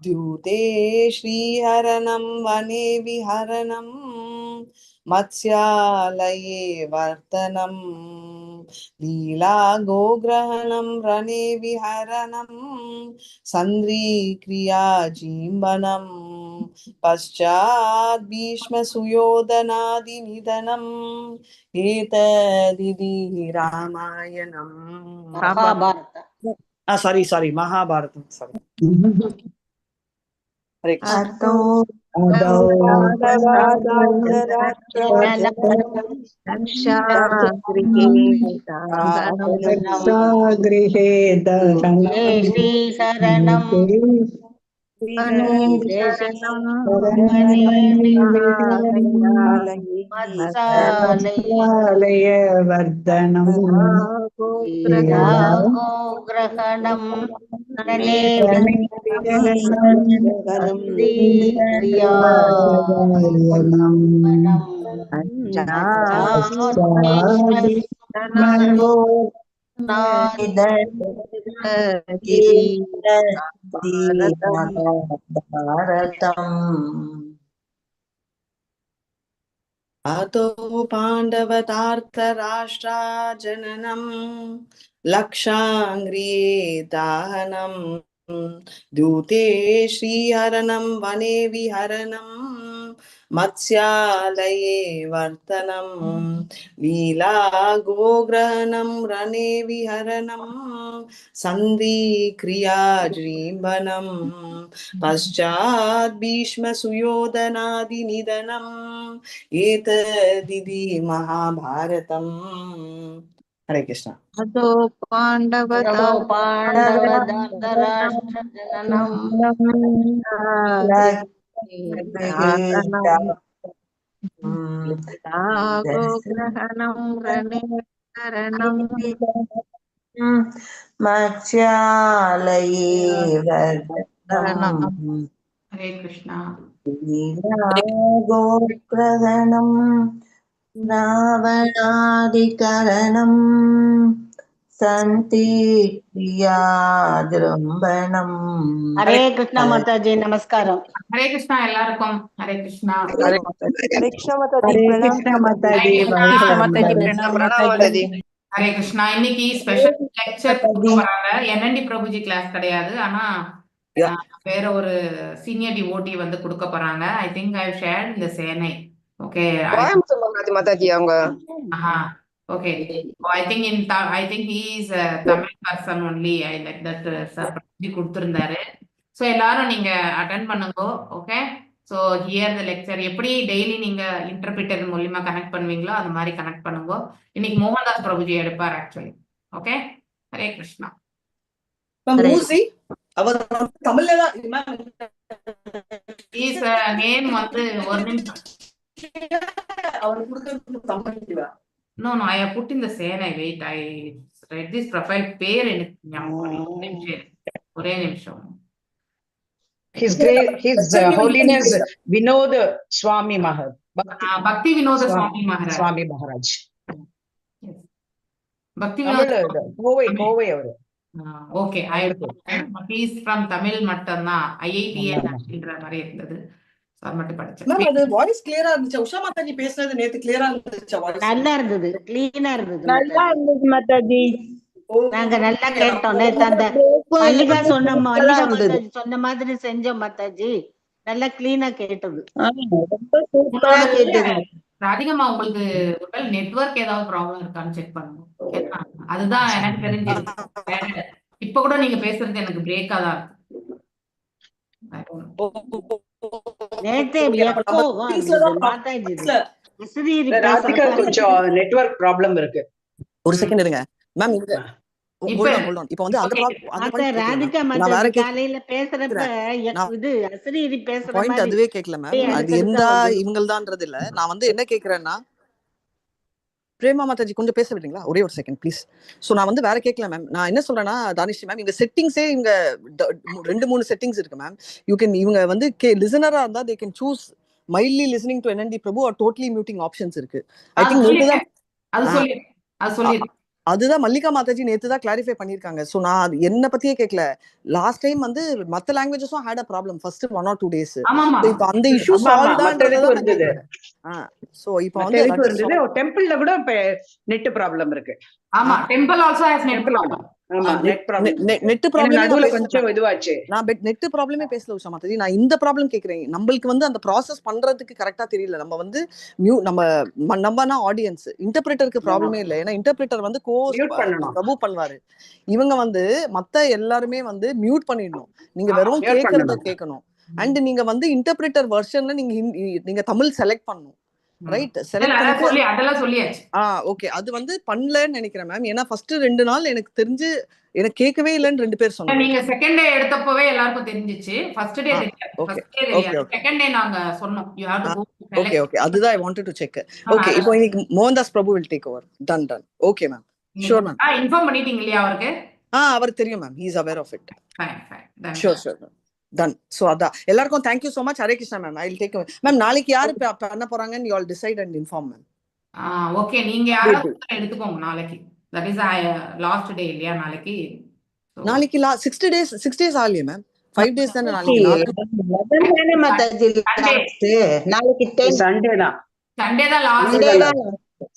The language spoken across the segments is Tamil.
द्यूते श्रीहरणं वने विहरणं मत्स्यालये वर्तनं लीला गोग्रहणं रणे विहरणं सन्द्रीक्रिया जीवनं पश्चात् भीष्मसुयोधनादिनिधनम् एतदिति रामायणं सारी महाभारतं सारी हरे गृहे मत्स्यालय वर्धनं गोग्रहणं अतो पाण्डवतार्तराष्ट्रा जननं लक्षाङ्ग्रिये दाहनं द्यूते श्रीहरणं वने विहरणं मत्स्यालये वर्तनं लीला गोग्रहणं रणे विहरणं सन्धिक्रिया जीवनं पश्चात् भीष्मसुयोधनादिनिधनम् एतदिति महाभारतम् हरे कृष्ण अतो पाण्डवदार्तराष्ट्रजननं गोग्रहणं रणे मत्स्यालये वर्धनं हरे कृष्णा गोग्रहणं रावणादिकरणं सन्तीक्रियाजृम्भणम् हरे कृष्णा माताजी नमस्कारम हरे कृष्णा எல்லாருக்கும் हरे कृष्णा हरे कृष्ण माताजी हरे कृष्णा இன்னைக்கு ஸ்பெஷல் லெக்சர் கொடுக்க வராங்க என்என்டி பிரபுஜி கிளாஸ் கிடையாது ஆனா வேற ஒரு சீனியர் டிவோட்டி வந்து கொடுக்க போறாங்க ஐ திங்க் ஐ ஷேர்ட் இந்த சேனை ஓகே மாதாஜி அவங்க okay I think I think he is Tamil person only I like that sir Prabhuji கொடுத்திருந்தாரு ஸோ எல்லாரும் நீங்க அட்டென்ட் பண்ணுங்க okay so here the lecture எப்படி டெய்லி நீங்க இன்டர்பிரிட்டர் மூலியமா கனெக்ட் பண்ணுவீங்களோ அது மாதிரி கனெக்ட் பண்ணுங்க இன்னைக்கு மோகன்தாஸ் பிரபுஜி எடுப்பார் ஆக்சுவலி ஓகே ஹரே கிருஷ்ணா மூசி அவர் தமிழ்ல தான் நேம் வந்து ஒரு நிமிஷம் அவர் கொடுக்கிறது Tamil no I put in the Chennai wait I read this profile பேர் எனக்கு ஞாபகம் ஒரே நிமிஷம் His Holiness Vinod Swami Maharaj. Bhakti Vinod Swami Maharaj. Swami Maharaj. Bhakti Vinod. Kovai avaru. Okay, he is from Tamil mattanna IITN அப்படின்ற மாதிரி இருந்தது. சார் மட்டும் படிச்சேன். மேம் அது வாய்ஸ் கிளியரா இருந்துச்சு. உஷா மாதாஜி பேசுனது நேத்து கிளியரா இருந்துச்சு வாய்ஸ். நல்லா இருந்தது, க்ளீனா இருந்தது. நல்லா இருந்தது மாதாஜி. நாங்க நல்லா கேட்டோம். நேத்து அந்த மல்லிகா சொன்ன மாதிரி செஞ்சோம் மாதாஜி. நல்லா கிளீனா கேட்டது. ரொம்ப சூப்பரா கேட்டது. ராதிகம்மா உங்களுக்கு ஒருவேளை நெட்வொர்க் ஏதாவது ப்ராப்ளம் இருக்கான்னு செக் பண்ணுங்க. அதுதான் எனக்கு தெரிஞ்சது. இப்ப கூட நீங்க பேசுறது எனக்கு பிரேக்கா தான் இருக்கு. நேத்து எக்கோ மாதாஜி. ராதிகா கொஞ்சம் நெட்வொர்க் ப்ராப்ளம் இருக்கு. ஒரு செகண்ட் இருங்க மேம். இப்போ வந்து அந்த ராதிகா மாதாஜி காலையில பேசுறப்ப இது அசரீரி பேசுற பாயிண்ட் அதுவே கேட்கல மேம். அது எந்த இவங்கள்தான்றது இல்ல. நான் வந்து என்ன கேக்குறேன்னா பிரேமா மாதாஜி கொஞ்சம் பேச விடுறீங்களா? ஒரே ஒரு செகண்ட் ப்ளீஸ். ஸோ நான் வந்து வேற கேட்கல மேம். நான் என்ன சொல்றேன்னா தானிஷ் மேம், இங்க செட்டிங்ஸே இங்க 2-3 செட்டிங்ஸ் இருக்கு மேம். இவங்க வந்து லிசனரா இருந்தா they can choose mildly listening to NNT Prabhu or totally muting options இருக்கு. ஐ திங்க் அது சொல்லி அதுதான் மல்லிகா மாதாஜி நேத்து தான் கிளாரிஃபை பண்ணிருக்காங்க. சோ நான் அது என்ன பத்தியே கேட்கல. லாஸ்ட் டைம் வந்து மத்த லாங்குவேஜஸும் had a problem first 1 or 2 days. ஆமாமா சோ இப்போ அந்த இஷ்யூ ஆமா, ஆமா, சால்வ் மத்த தான்றத இதுக்கும் நான் இருந்தது. கேக்குறேன். சோ இப்போ மத்த வந்து இதுக்கும் இருந்தது. டெம்பிள்ல கூட நெட் ப்ராப்ளம் இருக்கு. ஆமா temple also has net temple problem. ஆமா நெட் ப்ராப்ளம். நெட் ப்ராப்ளமே நான் நடுவுல பேசல. கொஞ்சம் இதுவாச்சு. நான் நெட் ப்ராப்ளமே பேசல உஷா மாதாஜி. நான் இந்த ப்ராப்ளம் கேக்குறேன். நம்மளுக்கு வந்து அந்த ப்ராசஸ் பண்றதுக்கு கரெக்டா தெரியல. நம்ம வந்து நம்மனா ஆடியன்ஸ், இன்டர்பிரேட்டருக்கு ப்ராப்ளமே இல்லை. ஏன்னா இன்டர்பிரேட்டர் வந்து மியூட் பண்ணணும். பிரபு பண்ணுவாரு. இவங்க வந்து மத்த எல்லாருமே வந்து மியூட் பண்ணிடணும். நீங்க வெறும் mute கேட்கறத பண்ணணும். கேட்கணும். அண்ட் நீங்க வந்து இன்டர்பிரேட்டர் வெர்ஷன்ல நீங்க தமிழ் செலக்ட் பண்ணணும். ரைட் செலக்ட் பண்ணிட்டு அதெல்லாம் சொல்லியாச்சு. ஓகே அது வந்து பண்ணலன்னு நினைக்கிறேன் மேம். ஏன்னா ஃபர்ஸ்ட் 2 நாள் எனக்கு தெரிஞ்சு எனக்கு கேட்கவே இல்லைன்னு 2 பேர் சொன்னாங்க. நீங்க செகண்ட் டே எடுத்தப்பவே எல்லாருக்கும் தெரிஞ்சிச்சு. ஃபர்ஸ்ட் டே தெரியாது. ஃபர்ஸ்ட் டே தெரியாது. செகண்ட் டே நாங்க சொன்னோம் you have to go. Okay அதுதான் I wanted to check. Okay இப்போ இன்னைக்கு Mohandas Prabhu will take over. Done okay ma'am. Sure ma'am. Inform பண்ணிட்டீங்க இல்லையா அவருக்கு? அவருக்கு தெரியும் ma'am. he is aware of it. Fine sure ma'am. Done. So அதான் எல்லாருக்கும் thank you so much. Hare Krishna ma'am. I will take ma'am. நாளைக்கு யாரு பண்ண போறாங்கன்னு you all decide and inform ma'am. Okay நீங்க யாராவது எடுத்துக்கோங்க நாளைக்கு. தட் இஸ் லாஸ்ட் டே இல்லையா நாளைக்கு? நாளைக்கு 6 days ஆகலையே மேம். 5 days தானே நாளைக்கு. மாதாஜி நாளைக்கு 10 சண்டே தான் லாஸ்ட்.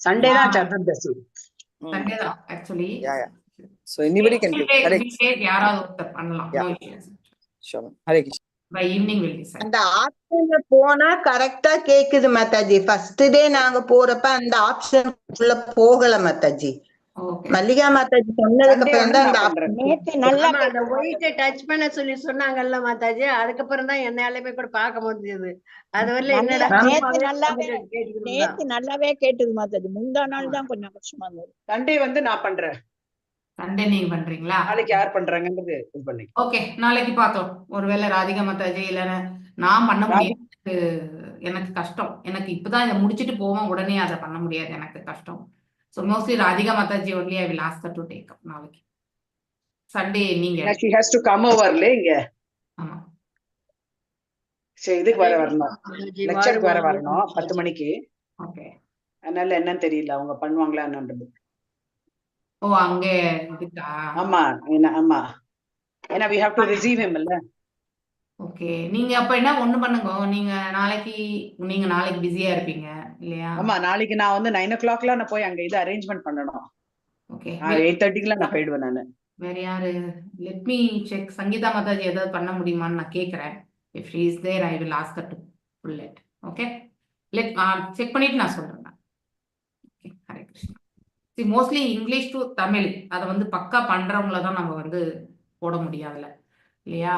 சண்டே தான் சதுர்தசி. சண்டே தான் actually. So anybody can do. யாராவது ஒருத்தர் பண்ணலாம். Sure ma'am. Hare Krishna. By evening will decide. அந்த ஆப்ஷன்ல போனா கரெக்டா கேக்குது மாதாஜி. ஃபர்ஸ்ட் டே நாங்க போறப்ப அந்த ஆப்ஷன் உள்ள போகல மாதாஜி. மல்லிகா மாதாஜி சொன்னதுக்கு அப்புறம் தான் அந்த நேத்து நல்லா அந்த ஒயிட் டச் பண்ண சொல்லி சொன்னாங்கல்ல மாதாஜி. அதுக்கப்புறம் தான் என்னாலுமே கூட பார்க்க முடிஞ்சது. அது வரல என்னடா நேத்து நல்லாவே கேட்டது மாதாஜி. முந்தா நாள் தான் கொஞ்சம் கஷ்டமா இருந்தது. சண்டே வந்து நான் பண்றேன். சண்டே நீங்க பண்றீங்களா? நாளைக்கு யார் பண்றாங்கன்றது இது பண்ணி. ஓகே நாளைக்கு பார்த்தோம். ஒருவேளை ராதிகா மாதாஜி இல்லைன்னா நான் பண்ண முடியாது. எனக்கு கஷ்டம். எனக்கு இப்பதான் இதை முடிச்சுட்டு போவோம். உடனே அதை பண்ண முடியாது. எனக்கு கஷ்டம். So mostly Radhika Mataji only I will ask her to take up நாளைக்கு. Sunday நீங்க. She has to come over இங்க. ஆமா. சரி இதுக்கு வரணும். லெக்சருக்கு வரணும் 10 மணிக்கு. ஓகே. அதனால என்னன்னு தெரியல அவங்க பண்ணுவாங்களா என்னன்றது. அங்க இதுக்கா? ஆமா ஆமா. ஏன்னா we have to receive him இல்ல. ஓகே நீங்க அப்ப என்ன ஒண்ணு பண்ணுங்க. நீங்க நாளைக்கு பிஸியா இருப்பீங்க இல்லையா? ஆமா நாளைக்கு நான் வந்து 9 o'clockலாம் நான் போய் அங்க இது அரேஞ்ச்மென்ட் பண்ணணும். ஓகே 8:30க்குலாம் நான் போயிடுவேன் நானு. வேற யாரு? Let me check. Sangeetha Mataji ஏதாவது பண்ண முடியுமான்னு நான் கேக்குறேன். if she is there I will ask her to pull it. Okay check பண்ணிட்டு நான் சொல்றேன். Okay Hare Krishna. Mostly English to Tamil அதை வந்து பக்கா பண்றவங்கள தான் நம்ம வந்து போட முடியாதுல்ல இல்லையா?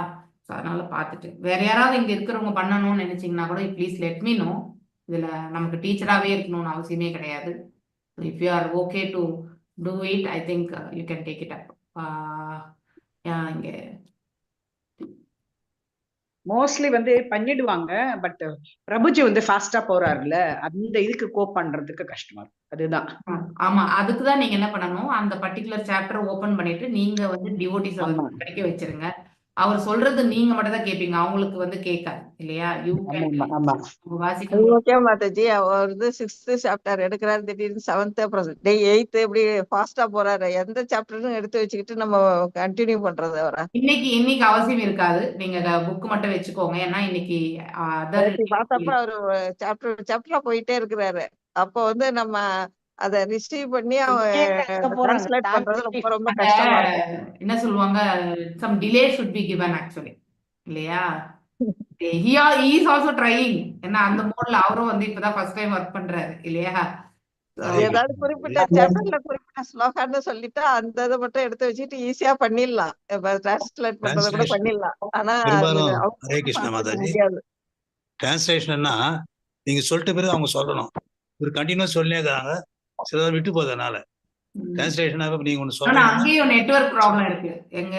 அதனால பார்த்துட்டு வேற யாராவது இங்க இருக்கிறவங்க பண்ணணும்னு நினைச்சீங்கன்னா கூட ப்ளீஸ் லெட் மீ நோ. இதுல நமக்கு டீச்சராகவே இருக்கணும்னு அவசியமே கிடையாது. If you are okay to do it I think you can take it up. இங்க மோஸ்ட்லி வந்து பண்ணிடுவாங்க. பட் பிரபுஜி வந்து ஃபாஸ்டா போறாருல்ல அந்த இதுக்கு கோப் பண்றதுக்கு கஷ்டமா இருக்கு. அதுதான். ஆமா அதுக்குதான் நீங்க என்ன பண்ணணும். அந்த பர்டிகுலர் சாப்டர் ஓபன் பண்ணிட்டு நீங்க வந்து டிவோட்டிஸ் படிக்க வச்சிருங்க. அவர் சொல்றது நீங்க மட்டும் தான் கேட்பீங்க. அவங்களுக்கு வந்து கேட்காது இல்லையா? ஓகே மாதாஜி. அவர் வந்து 6th சாப்டர் எடுக்கிறாரு. திடீர்னு 7th அப்புறம் 8th இப்படி ஃபாஸ்டா போறாரு. எந்த சாப்டரும் எடுத்து வச்சுக்கிட்டு நம்ம கண்டினியூ பண்றது அவரை இன்னைக்கு அவசியம் இருக்காது. நீங்க புக் மட்டும் வச்சுக்கோங்க. ஏன்னா இன்னைக்கு பார்த்தப்ப அவரு சாப்டரா போயிட்டே இருக்கிறாரு. அப்ப வந்து நம்ம அத ரிசீவ் பண்ணி டிரான்ஸ்லேட் பண்றது ரொம்ப ரொம்ப கஷ்டமா இருக்கும். என்ன சொல்லுவாங்க some delay should be given actually இல்லையா? he is also trying. ஏன்னா அந்த மோட்ல அவரும் வந்து இப்பதான் ஃபர்ஸ்ட் டைம் வர்க் பண்றாரு இல்லையா? ஏதாவது குறிப்பிட்ட சாப்டர்ல குறிப்பிட்ட ஸ்லோகான்னு சொல்லிட்டா அந்த இதை மட்டும் எடுத்து வச்சுட்டு ஈஸியா பண்ணிடலாம். டிரான்ஸ்லேட் பண்றத கூட பண்ணிடலாம். ஆனா ஹரே கிருஷ்ணா மாதாஜி டிரான்ஸ்லேஷன்னா நீங்க சொல்லிட்ட பிறகு அவங்க சொல்லணும். ஒரு கண்டினியூஸ் சொல்லினே இருக்காங்க. சிலர் விட்டு போதனால டிரான்ஸ்லேஷன் நீங்க ஒன்னு சொல்றீங்க. அங்கேயும் நெட்வொர்க் ப்ராப்ளம் இருக்கு. எங்க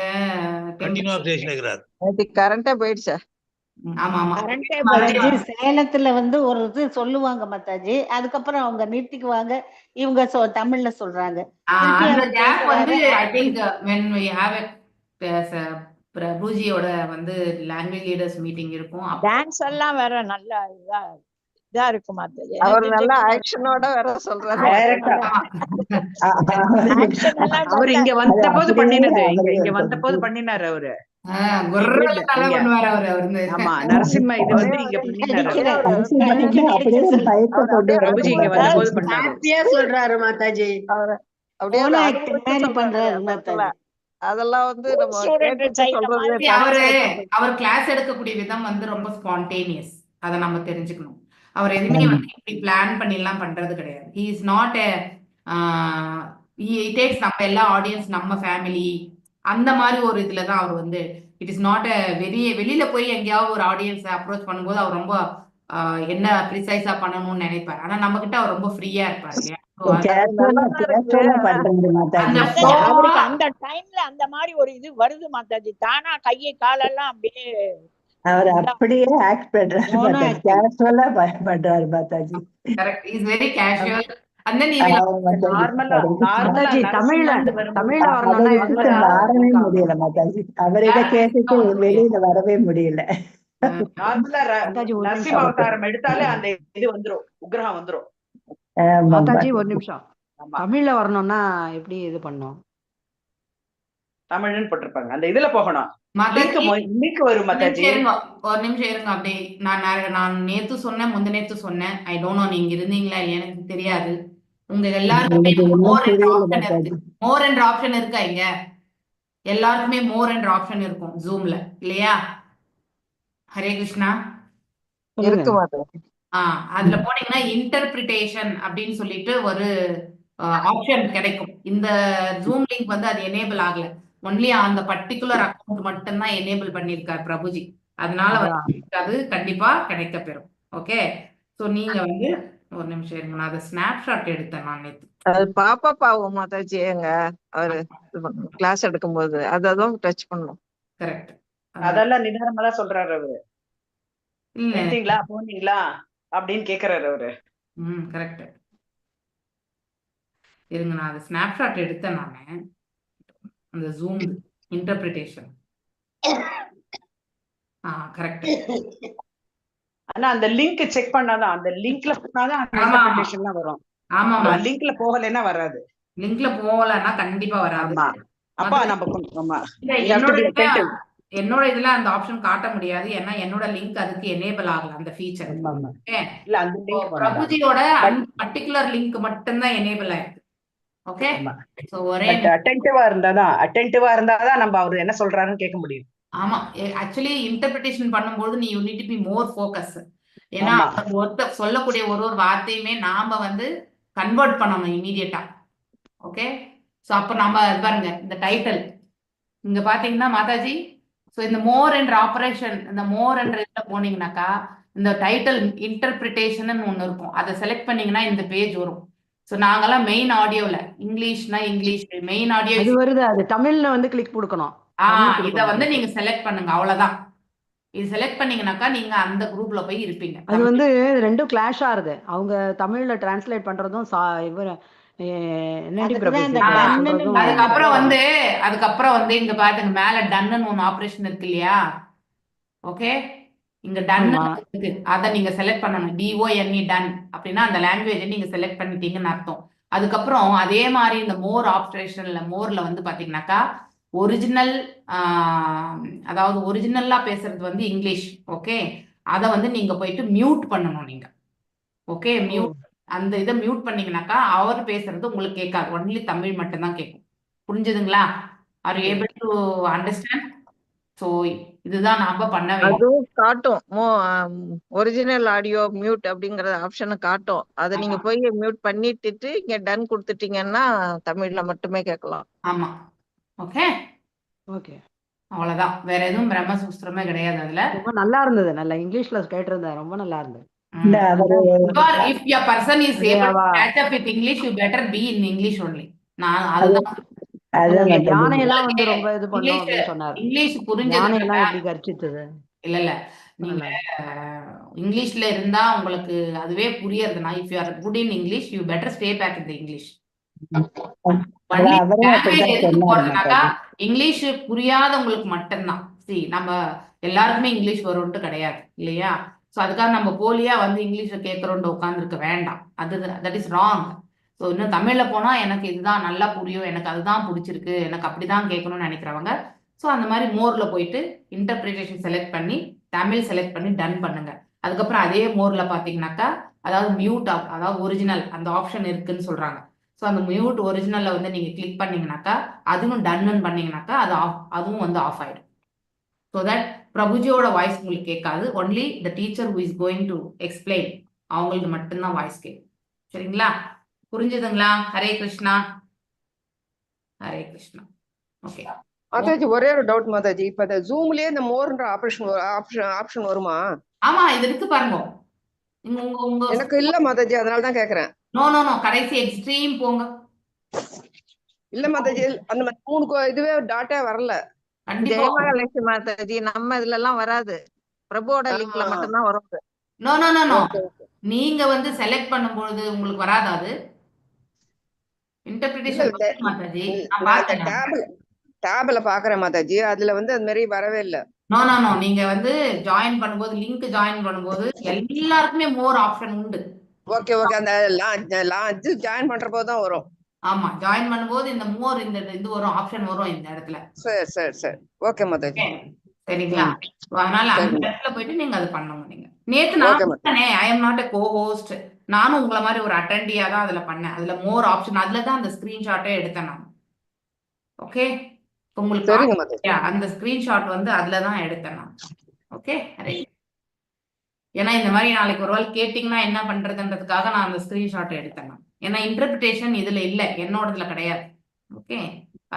கண்டினியூ அப்டேஷன் இருக்கிறார். கரண்டா போயிடுச்சா? சேலத்துல வந்து ஒரு இது சொல்லுவாங்க மாதாஜி. அதுக்கப்புறம் அவங்க நிறுத்திக்குவாங்க. இவங்க தமிழ்ல சொல்றாங்க. அந்த கேப் வந்து I think when we have a பிரபுஜியோட வந்து லாங்குவேஜ் லீடர்ஸ் மீட்டிங் இருக்கும். டான்ஸ் எல்லாம் வேற நல்லா இதா இதா இருக்கும் மாத்தாஜி. அவர் எனக்கு நல்லா தெரிஞ்சு ஆக்ஷனோட வேற சொல்றாரு. டைரக்டா action எல்லாம் அவர் இங்க நல்லா வந்தபோது பண்ணினது, இங்க அப்படியே இங்க வந்தபோது பண்ணினாரு அவரு. குர்ரல did. நல்லா இங்க. பண்ணுவாரு அவரு வந்து. ஆமா, நரசிம்ம இது வந்து அப்படியே இங்க ஒரு பண்ணினாரு நடிக்கல. அவரு. நரசிம்மனுக்கு அப்படியே ஒரு பயத்தை அவர் கொண்டு அப்படியே வருது பிரபுஜி இங்க மாதாஜி. வந்தபோது பண்ணாரு. ஹாப்பியா சொல்றாரு மாதாஜி. அவர் அப்படியே Mono ஒரு acting அனுபவிச்சு மாதிரி சொல்றாரு பண்றாரு அந்த இடத்துல. மாத்தாஜி. அதெல்லாம் வந்து நம்ம ஸ்டூடெண்ட் கேட்டுட்டு செய்யற சொல்றது மாதிரி அவரு translate பண்றது. அவர் கிளாஸ் எடுக்கக்கூடிய விதம் வந்து ரொம்ப ஸ்பான்டேனியஸ். அதை நம்ம தெரிஞ்சுக்கணும். அவர் எதுவுமே ஆமா. வந்து இப்படி பிளான் பண்ணி எல்லாம் பண்றது கிடையாது. ஹி இஸ் நாட் டேக்ஸ் நம்ம எல்லா ஆடியன்ஸ் நம்ம ஃபேமிலி அந்த மாதிரி ஒரு இதுல தான் அவர் வந்து இட் இஸ் நாட் வெளியில போய் எங்கேயாவது ஒரு ஆடியன்ஸ் அப்ரோச் பண்ணும்போது அவர் ரொம்ப என்ன ப்ரிசைஸா பண்ணணும்னு நினைப்பார். ஆனா நம்ம கிட்ட அவர் ரொம்ப ஃப்ரீயா இருப்பார் இல்லையா? So, அது கேஷுவலா நல்லாதான் இருக்கு. கேஷுவலா ஆனா பண்றாரு மாதாஜி. அந்த மாதாஜி flow அவருக்கு அந்த டைம்ல அந்த மாதிரி ஒரு இது வருது மாதாஜி. தானா கையை காலெல்லாம் அப்படியே அவர் இதா அப்படியே ஆக்ட் பண்றாரு Mono மாதாஜி. acting. கேஷுவலா பண்றாரு Mataji. correct is very casual and then he will ஆமா மாதாஜி. நார்மலா மாதாஜி தமிழ்ல நரசிம்மன் வரும்போது தமிழ்ல அதை வரணும்னா விட்டுட்டு எதுல மாறவே இருக்காங்க? முடியல மாதாஜி. அவர் இதை யாரும் கேட்டுட்டு இருக்க முடியாது. வெளியில வரவே முடியல. நார்மலா மாதாஜி ஒரு நரசிம்ம நிமிஷம் அவதாரம் எடுத்தாலே அந்த இது வந்துரும், உக்ரகம் வந்துரும். ஆமா மாதாஜி ஒரு மாதாஜி. நிமிஷம். ஆமா, தமிழ்ல வரணும்னா எப்படி இது பண்ணும்? தமிழ்னு போட்டிருப்பாங்க. அந்த இதுல போகணும். மாதாஜி லிங்க் வரும் மாதாஜி. ஒரு நிமிஷம் இருங்க அப்படியே. நான் நேத்து சொன்னேன், முந்த நேத்து சொன்னேன். ஐ டோன்ட் நோ நீங்க இருந்தீங்களா இல்லையா எனக்கு தெரியாது. உங்க எல்லாருக்குமே எனக்கு ஒண்ணும் மோர் என்ற புரியல ஆப்ஷன் மாதாஜி. இருக்கு. மோர் என்ற ஆப்ஷன் இருக்கா இங்க? எல்லாருக்குமே மோர் என்ற ஆப்ஷன் இருக்கும் ஜூம்ல இல்லையா? ஹரே கிருஷ்ணா. சொல்லுங்க. இருக்கு மாதாஜி. அதுல போனீங்கன்னா இன்டர்பிரிட்டேஷன் அப்படின்னு சொல்லிட்டு ஒரு ஆப்ஷன் கிடைக்கும். இந்த ஜூம் லிங்க் வந்து அது எனேபிள் ஆகல. ஒன்லி அந்த பர்டிகுலர் அக்கௌண்ட் மட்டும்தான் எனேபிள் பண்ணியிருக்கார் பிரபுஜி. அதனால அதான். வந்து அது கண்டிப்பா கிடைக்க பெறும். ஓகே, சோ நீங்க வந்து ஒரு நிமிஷம் இருங்க. நான் அதை ஸ்னாப்ஷாட் எடுத்தேன் நான் நேத்து. அது பாப்பா பாவம் மாதாஜி எங்க அவரு கிளாஸ் எடுக்கும்போது அதான் டச் பண்ணும். கரெக்ட். அதெல்லாம் நிதானமா தான் சொல்றாரு அவரு. இல்ல எடுத்தீங்களா போனீங்களா அப்படின்னு கேக்குறாரு அவரு. கரெக்ட். இருங்க, நான் அதை ஸ்னாப்ஷாட் எடுத்தேன் நானு. அந்த ஜூம் இன்டர்பிரிட்டேஷன். கரெக்ட். ஆனா அந்த லிங்க் செக் பண்ணாதான், அந்த லிங்க்ல போனாதான் அந்த ஆமா, ஆமா. இன்டர்பிரிட்டேஷன்லாம் வரும். ஆமா லிங்க்ல போகலைன்னா வராது. லிங்க்ல போகலன்னா கண்டிப்பா வராது. ஆமா, அப்ப மத்த- நம்ம ஆமா, இல்ல, you have to be attentive. என்னோட இதுல அந்த ஆப்ஷன் காட்ட முடியாது. ஏன்னா என்னோட லிங்க் அதுக்கு எனேபிள் ஆகல அந்த ஃபீச்சர். ஆமா, ஆமா. ஓகே, இல்ல அந்த லிங்க் பிரபுஜியோட பர்டிகுலர் லிங்க் மட்டும்தான் எனேபிள் ஆயிருக்கு. ஓகே, சோ ஒரே அட்டென்டிவா இருந்தாதான் நம்ம அவர் என்ன சொல்றாருன்னு கேட்க முடியும். ஆமா, ஆக்சுவலி இன்டர்பிரிட்டேஷன் பண்ணும்போது நீ you need to be more focus. ஏன்னா ஆமா. அவர் ஒருத்தர் சொல்லக்கூடிய ஒரு வார்த்தையுமே நாம வந்து கன்வெர்ட் பண்ணணும் இமீடியட்டா. ஓகே, சோ அப்ப நாம பாருங்க இந்த டைட்டில் இங்க பாத்தீங்கன்னா மாதாஜி, சோ இந்த மோர் என்ற ஆபரேஷன், இந்த மோர் என்ற இதுல போனீங்கன்னாக்கா இந்த டைட்டில் இன்டர்பிரிட்டேஷன் ஒண்ணு இருக்கும். அதை செலக்ட் பண்ணீங்கன்னா இந்த பேஜ் வரும். சோ நாங்கெல்லாம் மெயின் ஆடியோல இங்கிலீஷ்னா இங்கிலீஷ், மெயின் ஆடியோ அது வருது. அது தமிழ்ல வந்து கிளிக் கொடுக்கணும். இத வந்து நீங்க செலக்ட் பண்ணுங்க, அவ்வளவுதான். இது செலக்ட் பண்ணீங்கன்னாக்கா நீங்க அந்த குரூப்ல போய் இருப்பீங்க. அது வந்து ரெண்டும் கிளாஷ் ஆகுது. அவங்க தமிழ்ல டிரான்ஸ்லேட் பண்றதும் இவர் என்னடி பிரபு அதுக்குதான் இந்த சொல்றதும் டன்னுன்னு அதுக்கப்புறம் வந்து இங்க பாத்துங்க மேல டன்னு ஒன்னு ஆபரேஷன் இருக்கு இல்லையா? ஓகே, இங்க டன் ஆமா. இருக்கு. அதை நீங்க செலக்ட் பண்ணணும். DONE டன் அப்படின்னா அந்த லாங்குவேஜை நீங்க செலக்ட் பண்ணிட்டீங்கன்னு அர்த்தம். அதுக்கப்புறம் அதே மாதிரி இந்த மோர் ஆப்ரேஷன்ல மோர்ல வந்து பாத்தீங்கன்னாக்கா ஒரிஜினல், அதாவது ஒரிஜினலா பேசுறது வந்து இங்கிலீஷ். ஓகே, அதை வந்து நீங்க போயிட்டு மியூட் பண்ணணும் நீங்க. ஓகே, மியூட், அந்த இதை மியூட் பண்ணீங்கன்னாக்கா அவர் பேசுறது உங்களுக்கு கேட்காது. ஒன்லி தமிழ் மட்டும்தான் கேட்கும். புரிஞ்சுதுங்களா? Are you able to understand? So இதுதான் நாம பண்ண வேண்டியது. அதுவும் காட்டும் ஒரிஜினல் ஆடியோ மியூட் அப்படிங்கற ஆப்ஷனை காட்டும். அதை நீங்க போய் மியூட் பண்ணிட்டு இங்க டன் கொடுத்துட்டீங்கன்னா தமிழ்ல மட்டுமே கேட்கலாம். ஆமா, ஓகே ஓகே, அவ்வளவுதான். வேற எதுவும் பிரம்மசூஸ்திரமே கிடையாது அதுல. ரொம்ப நல்லா இருந்தது. நல்லா இங்கிலீஷ்ல கேட்டிருந்தேன். ரொம்ப நல்லா இருந்தது. இல்ல அவரு If a person is able to அவ catch up with English, you better be in English only. நான் அதுதான் அதான் நீங்க மாதாஜி. யானையெல்லாம் வந்து ரொம்ப இது பண்ணும் இங்கிலீஷ் அப்படின்னு சொன்னார். இங்கிலீஷ் யானையெல்லாம் புரிஞ்சதுனால எப்படி கர்ச்சித்தது? இல்ல நீங்க இங்கிலீஷ்ல இருந்தா உங்களுக்கு அதுவே புரியறதுனா, if you are good in English, you better stay back in the English. அவரே அப்படிதான் சொன்னாரு போறதுனாக்கா மாதாஜி. இங்கிலீஷ் புரியாதவங்களுக்கு மட்டும்தான். நம்ம எல்லாருக்குமே இங்கிலீஷ் வரும்ட்டு கிடையாது இல்லையா? ஸோ அதுக்காக நம்ம போலியா வந்து இங்கிலீஷ்ல கேட்கறோம்னு உட்காந்துருக்க வேண்டாம். அது தட் இஸ் ராங். ஸோ இன்னும் தமிழ்ல போனா எனக்கு இதுதான் நல்லா புரியும், எனக்கு அதுதான் பிடிச்சிருக்கு, எனக்கு அப்படிதான் கேட்கணும்னு நினைக்கிறவங்க ஸோ அந்த மாதிரி மோர்ல போயிட்டு இன்டர்பிரிட்டேஷன் செலக்ட் பண்ணி தமிழ் செலக்ட் பண்ணி டன் பண்ணுங்க. அதுக்கப்புறம் அதே மோர்ல பாத்தீங்கன்னாக்கா அதாவது மியூட் அதாவது ஒரிஜினல் அந்த ஆப்ஷன் இருக்குன்னு சொல்றாங்க. ஸோ அந்த மியூட் ஒரிஜினல்ல வந்து நீங்க கிளிக் பண்ணீங்கன்னாக்கா அதுவும் டன்னு பண்ணீங்கன்னாக்கா அதுவும் வந்து ஆஃப் ஆயிடும். ஸோ தட் பிரபுஜியோட வாய்ஸ் உங்களுக்கு கேட்காது. Only the teacher who is going to explain அவங்களுக்கு மட்டும்தான் வாய்ஸ் கேட்கும். சரிங்களா? புரிஞ்சுதுங்களா? ஹரே கிருஷ்ணா. ஹரே கிருஷ்ணா. ஓகே மாதாஜி, ஒரே ஒரு டவுட் மாதாஜி. இப்ப இந்த ஜூம்லயே இந்த மோர்ன்ற ஆப்ஷன் வருமா? ஆமா, இது இருக்கு பாருங்க. உங்க எனக்கு இல்ல மாதாஜி, அதனால தான் கேக்குறேன். நோ நோ நோ, கடைசி எக்ஸ்ட்ரீம் போங்க. இல்ல மாதாஜி, அந்த 3 இதுவே டாட்டே வரல. ஜெயமகாலட்சுமி மாதாஜி, நம்ம இதுல எல்லாம் வராது. பிரபுவோட லிங்க்ல மட்டும்தான் வரும். நோ நோ நோ நோ, நீங்க வந்து செலக்ட் பண்ணும்போது உங்களுக்கு வராது. அது இன்டர்பிரிட்டேஷன் மாதாஜி. நான் பார்த்தேன், டேப்ல பாக்குறேன் மாதாஜி. அதுல வந்து அது மாதிரி வரவே இல்ல. நோ நோ நோ, நீங்க வந்து ஜாயின் பண்ணும்போது லிங்க் ஜாயின் பண்ணும்போது எல்லாருக்குமே மோர் ஆப்ஷன் உண்டு. ஓகே ஓகே, அந்த லான்ச் ஜாயின் பண்ற போது தான் வரும். ஆமா, ஜாயின் பண்ணும்போது இந்த மோர் இந்த இது வரும், ஆப்ஷன் வரும் இந்த இடத்துல. சரி சரி சரி, ஓகே மாதாஜி. சரிங்களா? அதனால அந்த இடத்துல போயிட்டு நீங்க அது பண்ணுங்க. நீங்க நேத்து நான் I am not a co-host, நானும் உங்களை மாதிரி ஒரு அட்டெண்டியா தான் அதுல பண்ணேன். அதுல மோர் ஆப்ஷன், அதுல தான் அந்த ஸ்கிரீன்ஷாட்டே எடுத்தேன் நான். ஓகே, உங்களுக்கு அந்த ஸ்கிரீன்ஷாட் வந்து அதுலதான் எடுத்தேன் நான். ஓகே, ஏன்னா இந்த மாதிரி நாளைக்கு ஒரு வேளை கேட்டீங்கன்னா என்ன பண்றதுன்றதுக்காக நான் அந்த ஸ்கிரீன்ஷாட் எடுத்தேன் நான். ஏன்னா இன்டர்பிரிட்டேஷன் இதுல இல்ல, என்னோடதுல கிடையாது. ஓகே,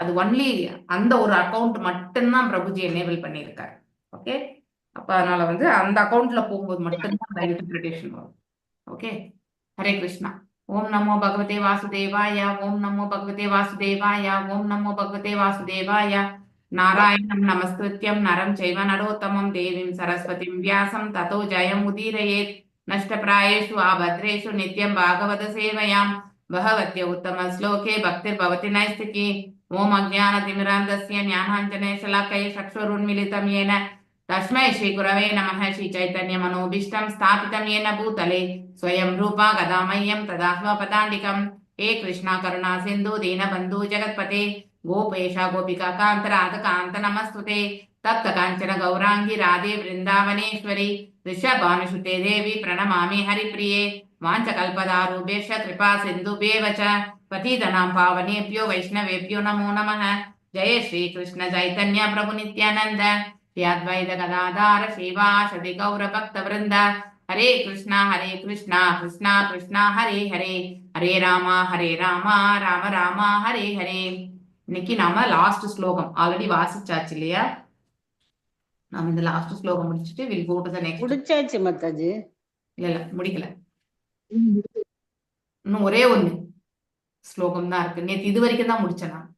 அது ஒன்லி அந்த ஒரு அக்கௌண்ட் மட்டும்தான் பிரபுஜி எனேபிள் பண்ணியிருக்காரு. ஓகே, அப்ப அதனால வந்து அந்த அக்கௌண்ட்ல போகும்போது மட்டும்தான் அந்த இன்டர்பிரிட்டேஷன் வரும். ஓகே, ஹரே கிருஷ்ணா. ஓம் நமோ பகவதே வாசுதேவாய, ஓம் நமோ பகவதே வாசுதேவாய, ஓம் நமோ பகவதே வாசுதேவாய. நாராயணம் நமஸ்கிருத்யம் நரம் சைவ நரோத்தமம் தேவீம் சரஸ்வதிம் வியாசம் ததோ ஜயம் உதீரயேத். நஷ்டப்ராயேஷு ஆபத்ரேஷு நித்யம் பாகவத சேவையாம் பகவத்ய உத்தம ஸ்லோகே பக்திர் பவதி நைஸ்திகி. ஓம் அஜ்ஞானதிமிராந்தஸ்ய ஞானாஞ்சனே ஷலாக்கயே சக்ஷுருன்மிலிதம் येन तस्मै श्री गुरवे नमः. श्री चैतन्य मनोभीष्टं स्थापितं येन भूतले स्वयं रूपा गदामह्यं तदाह्वपदाण्डिकं. हे कृष्णा करुणा सिन्धु दीनबन्धु जगत्पते गोपेश गोपिका कान्त राधकान्त नमस्तुते. तप्त काञ्चन गौरांगी राधे वृन्दावनेश्वरी ऋषभानुसुते देवी प्रणमामि हरिप्रिये. वाञ्छकल्पदारूभ्यश्च कृपा सिन्धुभ्येव च पतितनां पावनेभ्यो वैष्णवेभ्यो नमो नमः. जय श्री कृष्ण चैतन्य प्रभु नित्यानंद अद्वैत गदाधार श्रीवासदि गौर भक्त वृंद. हरे कृष्णा कृष्णा कृष्णा हरे हरे, हरे राम राम राम हरे हरे. இன்னைக்கு நாம லாஸ்ட் ஸ்லோகம் ஆல்ரெடி வாசிச்சாச்சு இல்லையா? நாம இந்த லாஸ்ட் ஸ்லோகம் முடிச்சிட்டு we'll go to the next. முடிச்சாச்சு மாதாஜி. இல்ல முடிக்கல, இன்னும் ஒரே ஒண்ணு ஸ்லோகம் தான் இருக்கு. நேத்து இது வரைக்கும் தான் முடிச்சேன் நான்.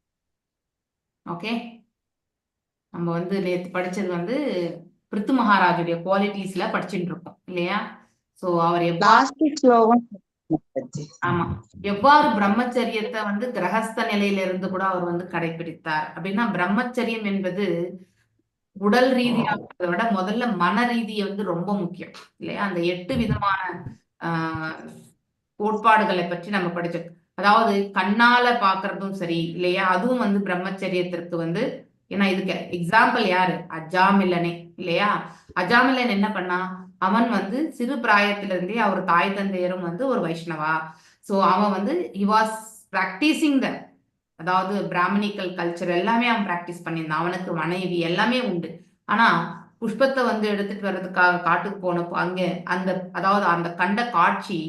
ஓகே, நம்ம வந்து நேத்து படிச்சது வந்து பிருத்து மகாராஜுடைய குவாலிட்டிஸ்ல படிச்சுட்டு இருக்கோம் இல்லையா? சோ அவர் ஆமா, எவ்வாறு பிரம்மச்சரியத்தை வந்து கிரகஸ்த நிலையில இருந்து கூட அவர் வந்து கடைபிடித்தார் அப்படின்னா, பிரம்மச்சரியம் என்பது உடல் ரீதியாக விட முதல்ல மன ரீதியை வந்து ரொம்ப முக்கியம் இல்லையா? அந்த 8 விதமான கோட்பாடுகளை பற்றி நம்ம படிச்சோம். அதாவது கண்ணால பாக்குறதும் சரி இல்லையா, அதுவும் வந்து பிரம்மச்சரியத்திற்கு வந்து, ஏன்னா இதுக்கு எக்ஸாம்பிள் யாரு? அஜாமிலனே இல்லையா? அஜாமிலன் என்ன பண்ணா, அவன் வந்து சிறு பிராயத்திலிருந்தே அவர் தாய் தந்தையரும் வந்து ஒரு வைஷ்ணவா. சோ அவன் வந்து he was practicing the, அதாவது பிராமணிக்கல் கல்ச்சர் எல்லாமே அவன் பிராக்டிஸ் பண்ணியிருந்தான். அவனுக்கு மனைவி எல்லாமே உண்டு. ஆனா புஷ்பத்தை வந்து எடுத்துட்டு வர்றதுக்காக காட்டுக்கு போனப்போ அங்க அந்த அதாவது அந்த கண்ட காட்சி,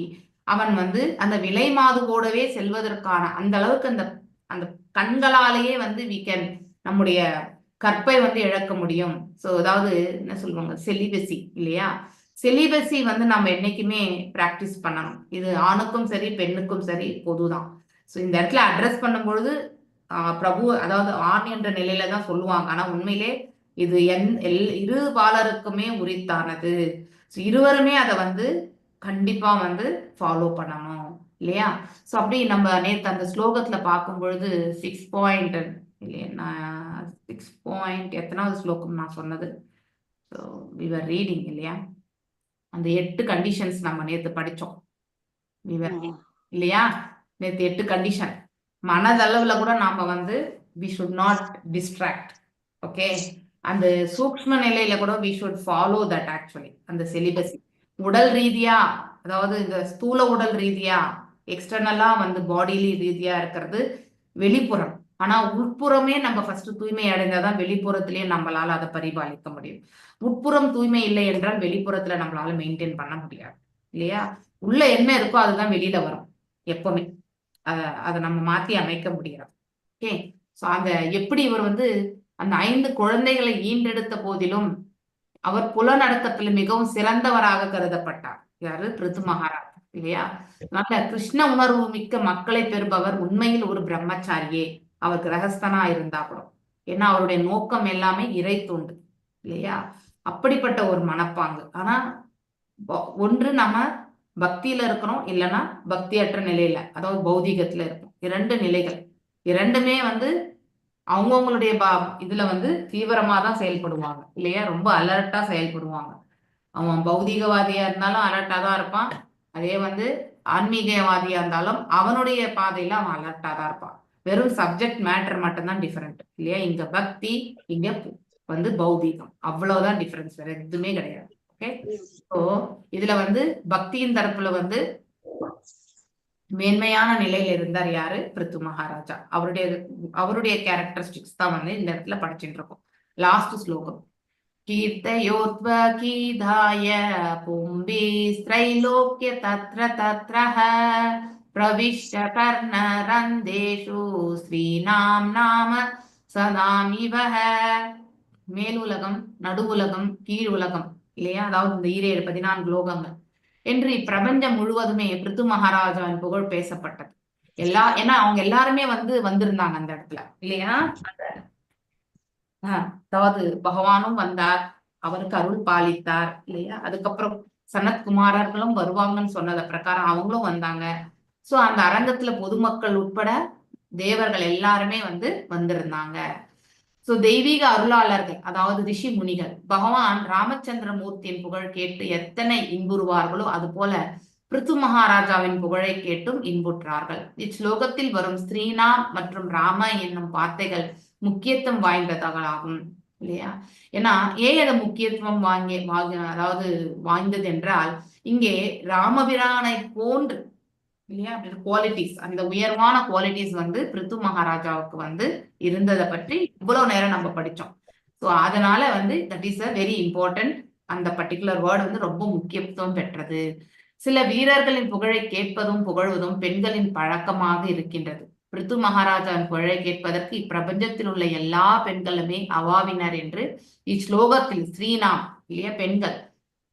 அவன் வந்து அந்த விலை மாதுவோடவே செல்வதற்கான அந்த அளவுக்கு அந்த அந்த கண்களாலேயே வந்து we can நம்முடைய கற்பை வந்து இழக்க முடியும். ஸோ அதாவது என்ன சொல்லுவாங்க, செலிபசி இல்லையா? செலிபசி வந்து நம்ம என்னைக்குமே பிராக்டிஸ் பண்ணணும். இது ஆணுக்கும் சரி பெண்ணுக்கும் சரி பொதுதான். ஸோ இந்த இடத்துல அட்ரஸ் பண்ணும்பொழுது பிரபு அதாவது ஆண் என்ற நிலையில தான் சொல்லுவாங்க. ஆனா உண்மையிலே இது இரு பாலருக்குமே உரித்தானது. ஸோ இருவருமே அதை வந்து கண்டிப்பா வந்து ஃபாலோ பண்ணணும் இல்லையா? ஸோ அப்படி நம்ம நேற்று அந்த ஸ்லோகத்துல பார்க்கும் பொழுது 6 பாயிண்ட் இல்லையா, 6 பாயிண்ட் எத்தனாவது ஸ்லோகம் நான் சொன்னது? ஸோ we were reading இல்லையா? அந்த 8 கண்டிஷன்ஸ் நம்ம நேத்து படிச்சோம் இல்லையா? நேத்து 8 கண்டிஷன். மனதளவுல கூட நாம வந்து we should not distract. Okay, அந்த சூக்ஷ்ம நிலையில கூட we should follow that actually. அந்த செலிபஸி உடல் ரீதியா, அதாவது இந்த ஸ்தூல உடல் ரீதியா, எக்ஸ்டர்னலா வந்து பாடிலி ரீதியா இருக்கிறது வெளிப்புறம். ஆனா உட்புறமே நம்ம ஃபர்ஸ்ட் தூய்மை அடைந்தாதான் வெளிப்புறத்திலேயே நம்மளால அதை பரிபாலிக்க முடியும். உட்புறம் தூய்மை இல்லை என்றால் வெளிப்புறத்துல நம்மளால மெயின்டைன் பண்ண முடியாது இல்லையா? உள்ள என்ன இருக்கோ அதுதான் வெளியில வரும் எப்பவுமே. அதை நம்ம மாத்தி அமைக்க முடியாது. ஓகே, சோ அந்த எப்படி இவர் வந்து அந்த 5 குழந்தைகளை ஈண்டெடுத்த போதிலும் அவர் புலநடக்கத்துல மிகவும் சிறந்தவராக கருதப்பட்டார். யாரு? பிருது மகாராஜ் இல்லையா? நல்ல கிருஷ்ண உணர்வு மிக்க மக்களை பெறுபவர் உண்மையில் ஒரு பிரம்மச்சாரியே, அவர் கிரகஸ்தனா இருந்தா கூட. ஏன்னா அவருடைய நோக்கம் எல்லாமே இறை தோண்டு இல்லையா? அப்படிப்பட்ட ஒரு மனப்பாங்கு. ஆனா ஒன்று நம்ம பக்தியில இருக்கிறோம், இல்லைன்னா பக்தியற்ற நிலையில, அதாவது பௌதிகத்துல இருக்கும். 2 நிலைகள். 2மே வந்து அவங்கவுங்களுடைய இதுல வந்து தீவிரமா தான் செயல்படுவாங்க இல்லையா? ரொம்ப அலர்ட்டா செயல்படுவாங்க. அவன் பௌதிகவாதியா இருந்தாலும் அலர்ட்டா தான் இருப்பான். அதே வந்து ஆன்மீகவாதியா இருந்தாலும் அவனுடைய பாதையில அவன் அலர்ட்டா தான் இருப்பான். வெறும் சப்ஜெக்ட் மேட்டர் மட்டும்தான் டிஃபரெண்ட் இல்லையா? இங்க பக்தி, இங்க வந்து பௌதிகம், அவ்வளவுதான் டிஃபரன்ஸ், வேற எதுவுமே கிடையாது. ஓகே, ஸோ இதுல வந்து பக்தியின் தரப்புல வந்து மேன்மையான நிலையில இருந்தார் யாரு? பிருது மகாராஜா. அவருடைய கேரக்டரிஸ்டிக்ஸ் தான் வந்து இந்த இடத்துல படிச்சுட்டு இருக்கோம். லாஸ்ட் ஸ்லோகம். கீர்த்தயோத்வ கீதாய பும்பி ஸ்ரைலோக்ய தத்ர தத்ரஹ பிரவிஷ்ட கர்ண ரந்தேஷு ஸ்ரீநாம் நாம சதாமிவஹ. மேலுலகம், நடுவுலகம், கீழ் உலகம் இல்லையா? அதாவது இந்த 14 லோகங்கள் என்று இப்பிரபஞ்சம் முழுவதுமே பிருது மகாராஜாவின் புகழ் பேசப்பட்டது. ஏன்னா அவங்க எல்லாருமே வந்திருந்தாங்க அந்த இடத்துல இல்லையா? அதாவது பகவானும் வந்தார், அவருக்கு அருள் பாலித்தார் இல்லையா? அதுக்கப்புறம் சனத்குமாரர்களும் வருவாங்கன்னு சொன்னத பிரகாரம் அவங்களும் வந்தாங்க. சோ அந்த அரங்கத்துல பொதுமக்கள் உட்பட தேவர்கள் எல்லாருமே வந்திருந்தாங்க. சோ தெய்வீக அருளாளர்கள், அதாவது ரிஷி முனிகள் பகவான் ராமச்சந்திர மூர்த்தியின் புகழ் கேட்டு எத்தனை இன்புறுவார்களோ அது போல பிருது மகாராஜாவின் புகழை கேட்டும் இன்புற்றார்கள். இச்லோகத்தில் வரும் ஸ்ரீநாம் மற்றும் ராம என்னும் வார்த்தைகள் முக்கியத்துவம் வாய்ந்ததாகலாகும் இல்லையா? ஏன்னா ஏன் அதை முக்கியத்துவம் அதாவது வாய்ந்தது என்றால், இங்கே ராமபிரானை போன்று இல்லையா குவாலிட்டிஸ், அந்த உயர்வான குவாலிட்டிஸ் பிருது மகாராஜாவுக்கு இருந்ததை பற்றி இவ்வளவு நேரம் நம்ம படிச்சோம். ஸோ அதனால that is a very important. அந்த பர்டிகுலர் வேர்டு ரொம்ப முக்கியத்துவம் பெற்றது. சில வீரர்களின் புகழை கேட்பதும் புகழ்வதும் பெண்களின் பழக்கமாக இருக்கின்றது. பிருது மகாராஜாவின் புகழை கேட்பதற்கு இப்பிரபஞ்சத்தில் உள்ள எல்லா பெண்களுமே அவாவினர் என்று இஸ்லோகத்தில் ஸ்ரீநாம் இல்லையா பெண்கள்.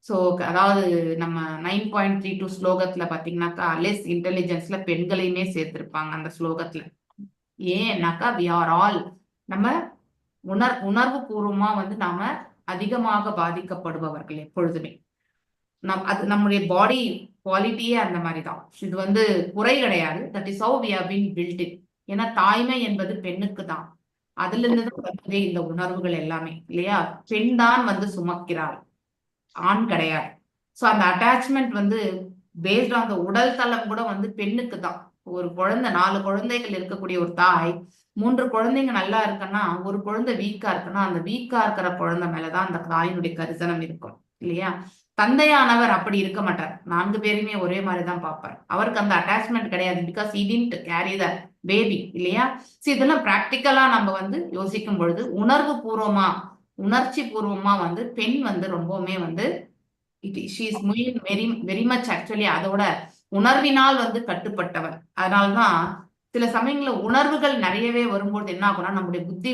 ஸோ அதாவது நம்ம 9.32 ஸ்லோகத்துல பாத்தீங்கன்னாக்கா லெஸ் இன்டெலிஜென்ஸ்ல பெண்களையுமே சேர்த்திருப்பாங்க அந்த ஸ்லோகத்துல. ஏன்னாக்கா வி ஆர் ஆல் நம்ம உணர்வு பூர்வமா நாம அதிகமாக பாதிக்கப்படுபவர்கள் எப்பொழுதுமே. அது நம்முடைய பாடி குவாலிட்டியே அந்த மாதிரிதான். இது குறை கிடையாது. That is how we have been built it. ஏன்னா தாய்மை என்பது பெண்ணுக்கு தான். அதுல இருந்துதான் வருதே இந்த உணர்வுகள் எல்லாமே இல்லையா? பெண் தான் சுமக்கிறாள், ஆண் கிடையாது. சோ அந்த அட்டாச்மெண்ட் பேஸ்ட் ஆன் உடல் தளம் கூட பெண்ணுக்கு தான். ஒரு குழந்தை 4 குழந்தைகள் இருக்கக்கூடிய ஒரு தாய் 3 குழந்தைங்க நல்லா இருக்குன்னா, ஒரு குழந்தை வீக்கா இருக்குன்னா, அந்த வீக்கா இருக்கிற குழந்தை மேலதான் அந்த தாயினுடைய கரிசனம் இருக்கும் இல்லையா? தந்தையானவர் அப்படி இருக்க மாட்டார். 4 பேருமே ஒரே மாதிரிதான் பார்ப்பார். அவருக்கு அந்த அட்டாச்மெண்ட் கிடையாது. Because he didn't carry the baby இல்லையா? இதெல்லாம் பிராக்டிக்கலா நம்ம யோசிக்கும் பொழுது உணர்வு பூர்வமா, உணர்ச்சி பூர்வமா பெண் ரொம்பவுமே she is very very much actually அதோட உணர்வினால் கட்டுப்பட்டவர். அதனால்தான் சில சமயங்கள்ல உணர்வுகள் நிறையவே வரும்போது என்ன ஆகும்னா, நம்முடைய புத்தி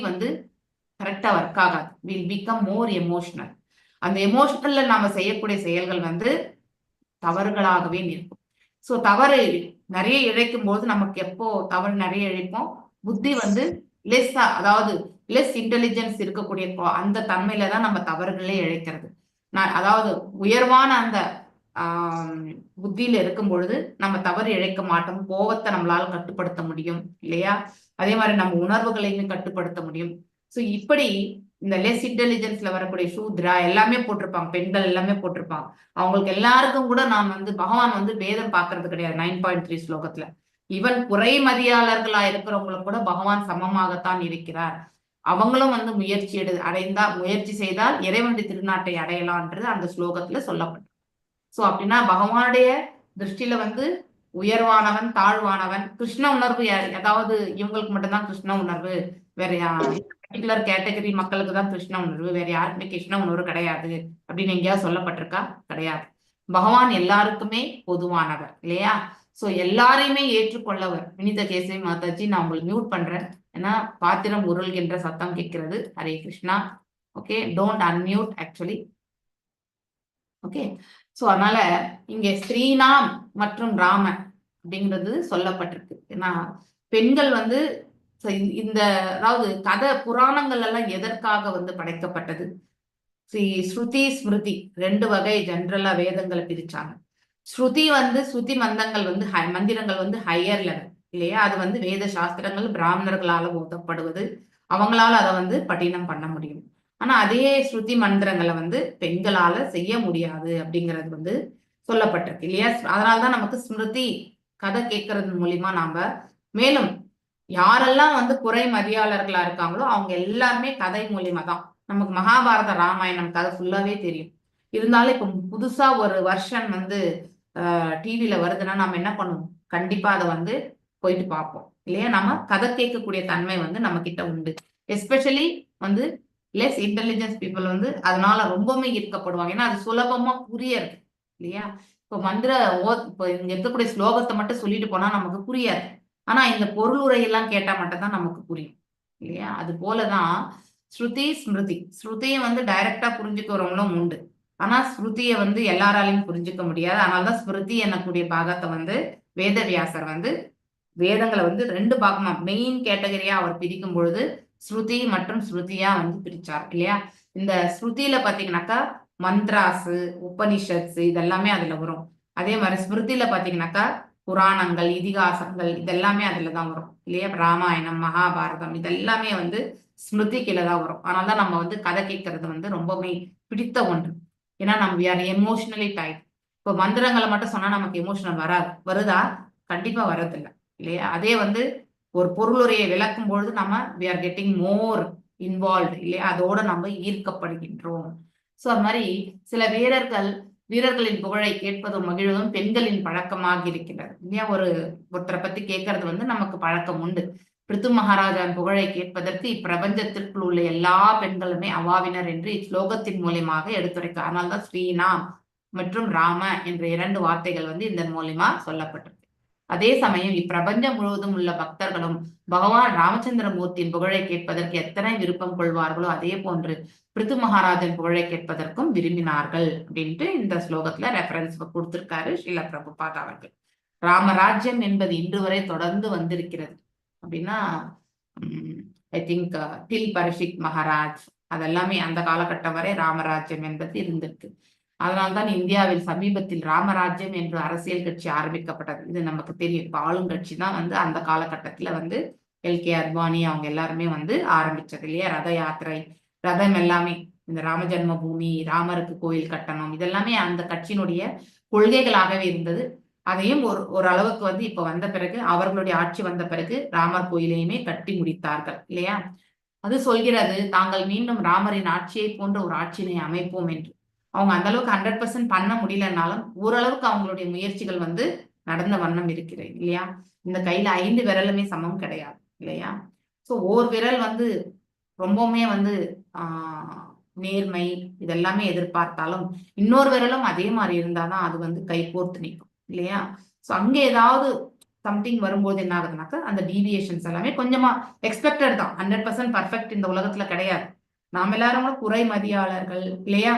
கரெக்டா ஒர்க் ஆகாது. Will become more emotional. அந்த எமோஷனல்ல நாம செய்யக்கூடிய செயல்கள் தவறுகளாகவே இருக்கும். சோ தவறு நிறைய இழைக்கும் போது நமக்கு எப்போ தவறு நிறைய இழைப்போம், புத்தி லெஸ், அதாவது லெஸ் இன்டெலிஜென்ஸ் இருக்கக்கூடிய அந்த தன்மையில தான் நம்ம தவறுகளே இழைக்கிறது. அதாவது உயர்வான அந்த புத்தியில இருக்கும் பொழுது நம்ம தவறு இழைக்க மாட்டோம். கோபத்தை நம்மளால கட்டுப்படுத்த முடியும் இல்லையா? அதே மாதிரி நம்ம உணர்வுகளையுமே கட்டுப்படுத்த முடியும். சோ இப்படி இந்த லெஸ் இன்டெலிஜென்ஸ்ல வரக்கூடிய சூத்ரா எல்லாமே போட்டிருப்பாங்க, பெண்கள் எல்லாமே போட்டிருப்பாங்க. அவங்களுக்கு எல்லாருக்கும் கூட நான் வந்து பகவான் வந்து பேதம் பார்க்கறது கிடையாது 9.3 ஸ்லோகத்துல. ஈவன் குறை மதியாளர்களா இருக்கிறவங்களுக்கு கூட பகவான் சமமாகத்தான் இருக்கிறார். அவங்களும் வந்து முயற்சி செய்தால் இறைவனுடைய திருநாட்டை அடையலான்றது அந்த ஸ்லோகத்துல சொல்லப்பட்டது. சோ அப்படின்னா பகவானுடைய திருஷ்டில வந்து உயர்வானவன் தாழ்வானவன், கிருஷ்ண உணர்வு அதாவது இவங்களுக்கு மட்டும்தான் கிருஷ்ண உணர்வு, வேற பர்டிகுலர் கேட்டகரி மக்களுக்கு தான் கிருஷ்ண உணர்வு, வேற யாருக்குமே கிருஷ்ண உணர்வு கிடையாது அப்படின்னு எங்கேயாவது சொல்லப்பட்டிருக்கா? கிடையாது. பகவான் எல்லாருக்குமே பொதுவானவர் இல்லையா? சோ எல்லாரையுமே ஏற்றுக்கொள்ளவர். வினிதா கேசவி மாதாஜி, நான் உங்களுக்கு மியூட் பண்றேன், ஏன்னா பாத்திரம் உருள்கின்ற சத்தம் கேட்கிறது. Hare Krishna. Okay, don't unmute actually. Okay, so அதனால இங்க ஸ்ரீநாம் மற்றும் ராமன் அப்படிங்கிறது சொல்லப்பட்டிருக்கு. ஏன்னா பெண்கள் வந்து இந்த அதாவது கதை புராணங்கள் எல்லாம் எதற்காக வந்து படைக்கப்பட்டது? ஸ்ருதி ஸ்மிருதி 2 வகை ஜென்ரலா வேதங்களை பிரிச்சாங்க. ஸ்ருதி வந்து ஸ்ருதி மந்திரங்கள் வந்து ஹையர் லெவல் இல்லையா? அது வந்து வேத சாஸ்திரங்கள் பிராமணர்களால ஓதப்படுவது, அவங்களால அதை வந்து பட்டினம் பண்ண முடியும். ஆனா அதே ஸ்ருதி மந்திரங்களை வந்து பெண்களால செய்ய முடியாது அப்படிங்கிறது வந்து சொல்லப்பட்டிருக்கு இல்லையா? அதனாலதான் நமக்கு ஸ்மிருதி கதை கேட்கறது மூலியமா நாம மேலும் யாரெல்லாம் வந்து குறை மதியாளர்களா இருக்காங்களோ அவங்க எல்லாருமே கதை மூலியமா தான். நமக்கு மகாபாரத ராமாயணம் கதை ஃபுல்லாவே தெரியும். இருந்தாலும் இப்ப புதுசா ஒரு வருஷன் வந்து டிவில வருதுன்னா நம்ம என்ன பண்ணுவோம்? கண்டிப்பா அதை வந்து போயிட்டு பார்ப்போம் இல்லையா? நம்ம கதை கேட்கக்கூடிய தன்மை வந்து நம்ம கிட்ட உண்டு. எஸ்பெஷலி வந்து லெஸ் இன்டெலிஜென்ஸ் பீப்புள் வந்து அதனால ரொம்பவுமே ஈர்க்கப்படுவாங்க. ஏன்னா அது சுலபமா புரியாது இல்லையா? இப்போ இப்போ இங்க இருக்கக்கூடிய ஸ்லோகத்தை மட்டும் சொல்லிட்டு போனா நமக்கு புரியாது. ஆனா இந்த பொருள் உரையெல்லாம் கேட்டா மட்டும் தான் நமக்கு புரியும் இல்லையா? அது போலதான் ஸ்ருதி ஸ்மிருதி. ஸ்ருதியை வந்து டைரக்டா புரிஞ்சுக்கிறவங்களும் உண்டு, ஆனா ஸ்ருதியை வந்து எல்லாராலையும் புரிஞ்சுக்க முடியாது. அதனாலதான் ஸ்மிருதி என்னக்கூடிய பாகத்தை வந்து வேதவியாசர் வந்து வேதங்களை வந்து 2 பாகமா மெயின் கேட்டகரியா அவர் பிரிக்கும் பொழுது ஸ்ருதி மற்றும் ஸ்ருதியா வந்து பிரிச்சார் இல்லையா? இந்த ஸ்ருதியில பாத்தீங்கன்னாக்கா மந்த்ராஸ், உபனிஷத்ஸ் இதெல்லாமே அதுல வரும். அதே மாதிரி ஸ்மிருதியில பாத்தீங்கன்னாக்கா புராணங்கள், இதிகாசங்கள் இதெல்லாமே அதுலதான் வரும் இல்லையா? ராமாயணம், மகாபாரதம் இதெல்லாமே வந்து ஸ்மிருதி கீழே தான் வரும். அதனாலதான் நம்ம வந்து கதை கேட்கறது வந்து ரொம்பவே பிடித்த ஒன்று. ஏன்னா நம்ம ஆர் எமோஷனலி டைப். இப்போ மந்திரங்களை மட்டும் சொன்னா நமக்கு எமோஷனல் வருதா? கண்டிப்பா வர்றதில்லை இல்லையா? அதே வந்து ஒரு பொருளுரையை விளக்கும் பொழுது நம்ம we are getting more involved இல்லையா? அதோட நம்ம ஈர்க்கப்படுகின்றோம். சோ அது மாதிரி சில வீரர்களின் புகழை கேட்பதும் மகிழ்வதும் பெண்களின் பழக்கமாக இருக்கிறது இல்லையா? ஒருத்தரை பத்தி கேட்கறது வந்து நமக்கு பழக்கம் உண்டு. பிருத்து மகாராஜாவின் புகழை கேட்பதற்கு இப்பிரபஞ்சத்திற்குள் உள்ள எல்லா பெண்களுமே அவாவினர் என்று இஸ்லோகத்தின் மூலியமாக எடுத்துரைக்க. அதனால்தான் ஸ்ரீநாம் மற்றும் ராம என்ற 2 வார்த்தைகள் வந்து இதன் மூலியமா சொல்லப்பட்டிருக்கு. அதே சமயம் இப்பிரபஞ்சம் முழுவதும் உள்ள பக்தர்களும் பகவான் ராமச்சந்திரமூர்த்தியின் புகழை கேட்பதற்கு எத்தனை விருப்பம் கொள்வார்களோ அதே போன்று பிருத்து மகாராஜன் புகழை கேட்பதற்கும் விரும்பினார்கள் அப்படின்ட்டு இந்த ஸ்லோகத்துல ரெஃபரன்ஸ் கொடுத்திருக்காரு ஸ்ரீல பிரபுபாத் அவர்கள். ராமராஜ்யம் என்பது இன்று வரை தொடர்ந்து வந்திருக்கிறது அப்படின்னா ஐ திங்க் டில் பரிஷித் மகாராஜ் அதெல்லாமே அந்த காலகட்டம் வரை ராமராஜ்யம் என்பது இருந்திருக்கு. அதனால்தான் இந்தியாவில் சமீபத்தில் ராமராஜ்யம் என்று அரசியல் கட்சி ஆரம்பிக்கப்பட்டது. இது நமக்கு தெரியும். இப்ப ஆளுங்கட்சி தான் வந்து அந்த காலகட்டத்துல வந்து எல்கே அத்வானி அவங்க எல்லாருமே வந்து ஆரம்பிச்சது இல்லையா? ரத யாத்திரை, ரதம் எல்லாமே இந்த ராம ஜென்ம பூமி, ராமருக்கு கோயில் கட்டணம் இதெல்லாமே அந்த கட்சியினுடைய கொள்கைகளாகவே இருந்தது. அதையும் ஒரு அளவுக்கு வந்து இப்ப வந்த பிறகு அவர்களுடைய ஆட்சி வந்த பிறகு ராமர் கோயிலையுமே கட்டி முடித்தார்கள் இல்லையா? அது சொல்கிறது தாங்கள் மீண்டும் ராமரின் ஆட்சியை போன்ற ஒரு ஆட்சியினை அமைப்போம் என்று. அவங்க அந்த அளவுக்கு 100% பண்ண முடியலனாலும் ஓரளவுக்கு அவங்களுடைய முயற்சிகள் வந்து நடந்த வண்ணம் இருக்கிறது இல்லையா? இந்த கையில 5 விரலுமே சமம் கிடையாது இல்லையா? சோ ஓர் விரல் வந்து ரொம்பவுமே வந்து நேர்மை இதெல்லாமே எதிர்பார்த்தாலும் இன்னொரு விரலும் அதே மாதிரி இருந்தாதான் அது வந்து கை கோர்த்து நிற்கும் இல்லையா? சோ அங்க ஏதாவது சம்திங் வரும்போது என்ன ஆகுதுனாக்கா அந்த டீவியேஷன்ஸ் எல்லாமே கொஞ்சமா எக்ஸ்பெக்டட் தான். 100% பர்ஃபெக்ட் இந்த உலகத்துல கிடையாது. நாம எல்லாரும் குறை மதியாளர்கள் இல்லையா?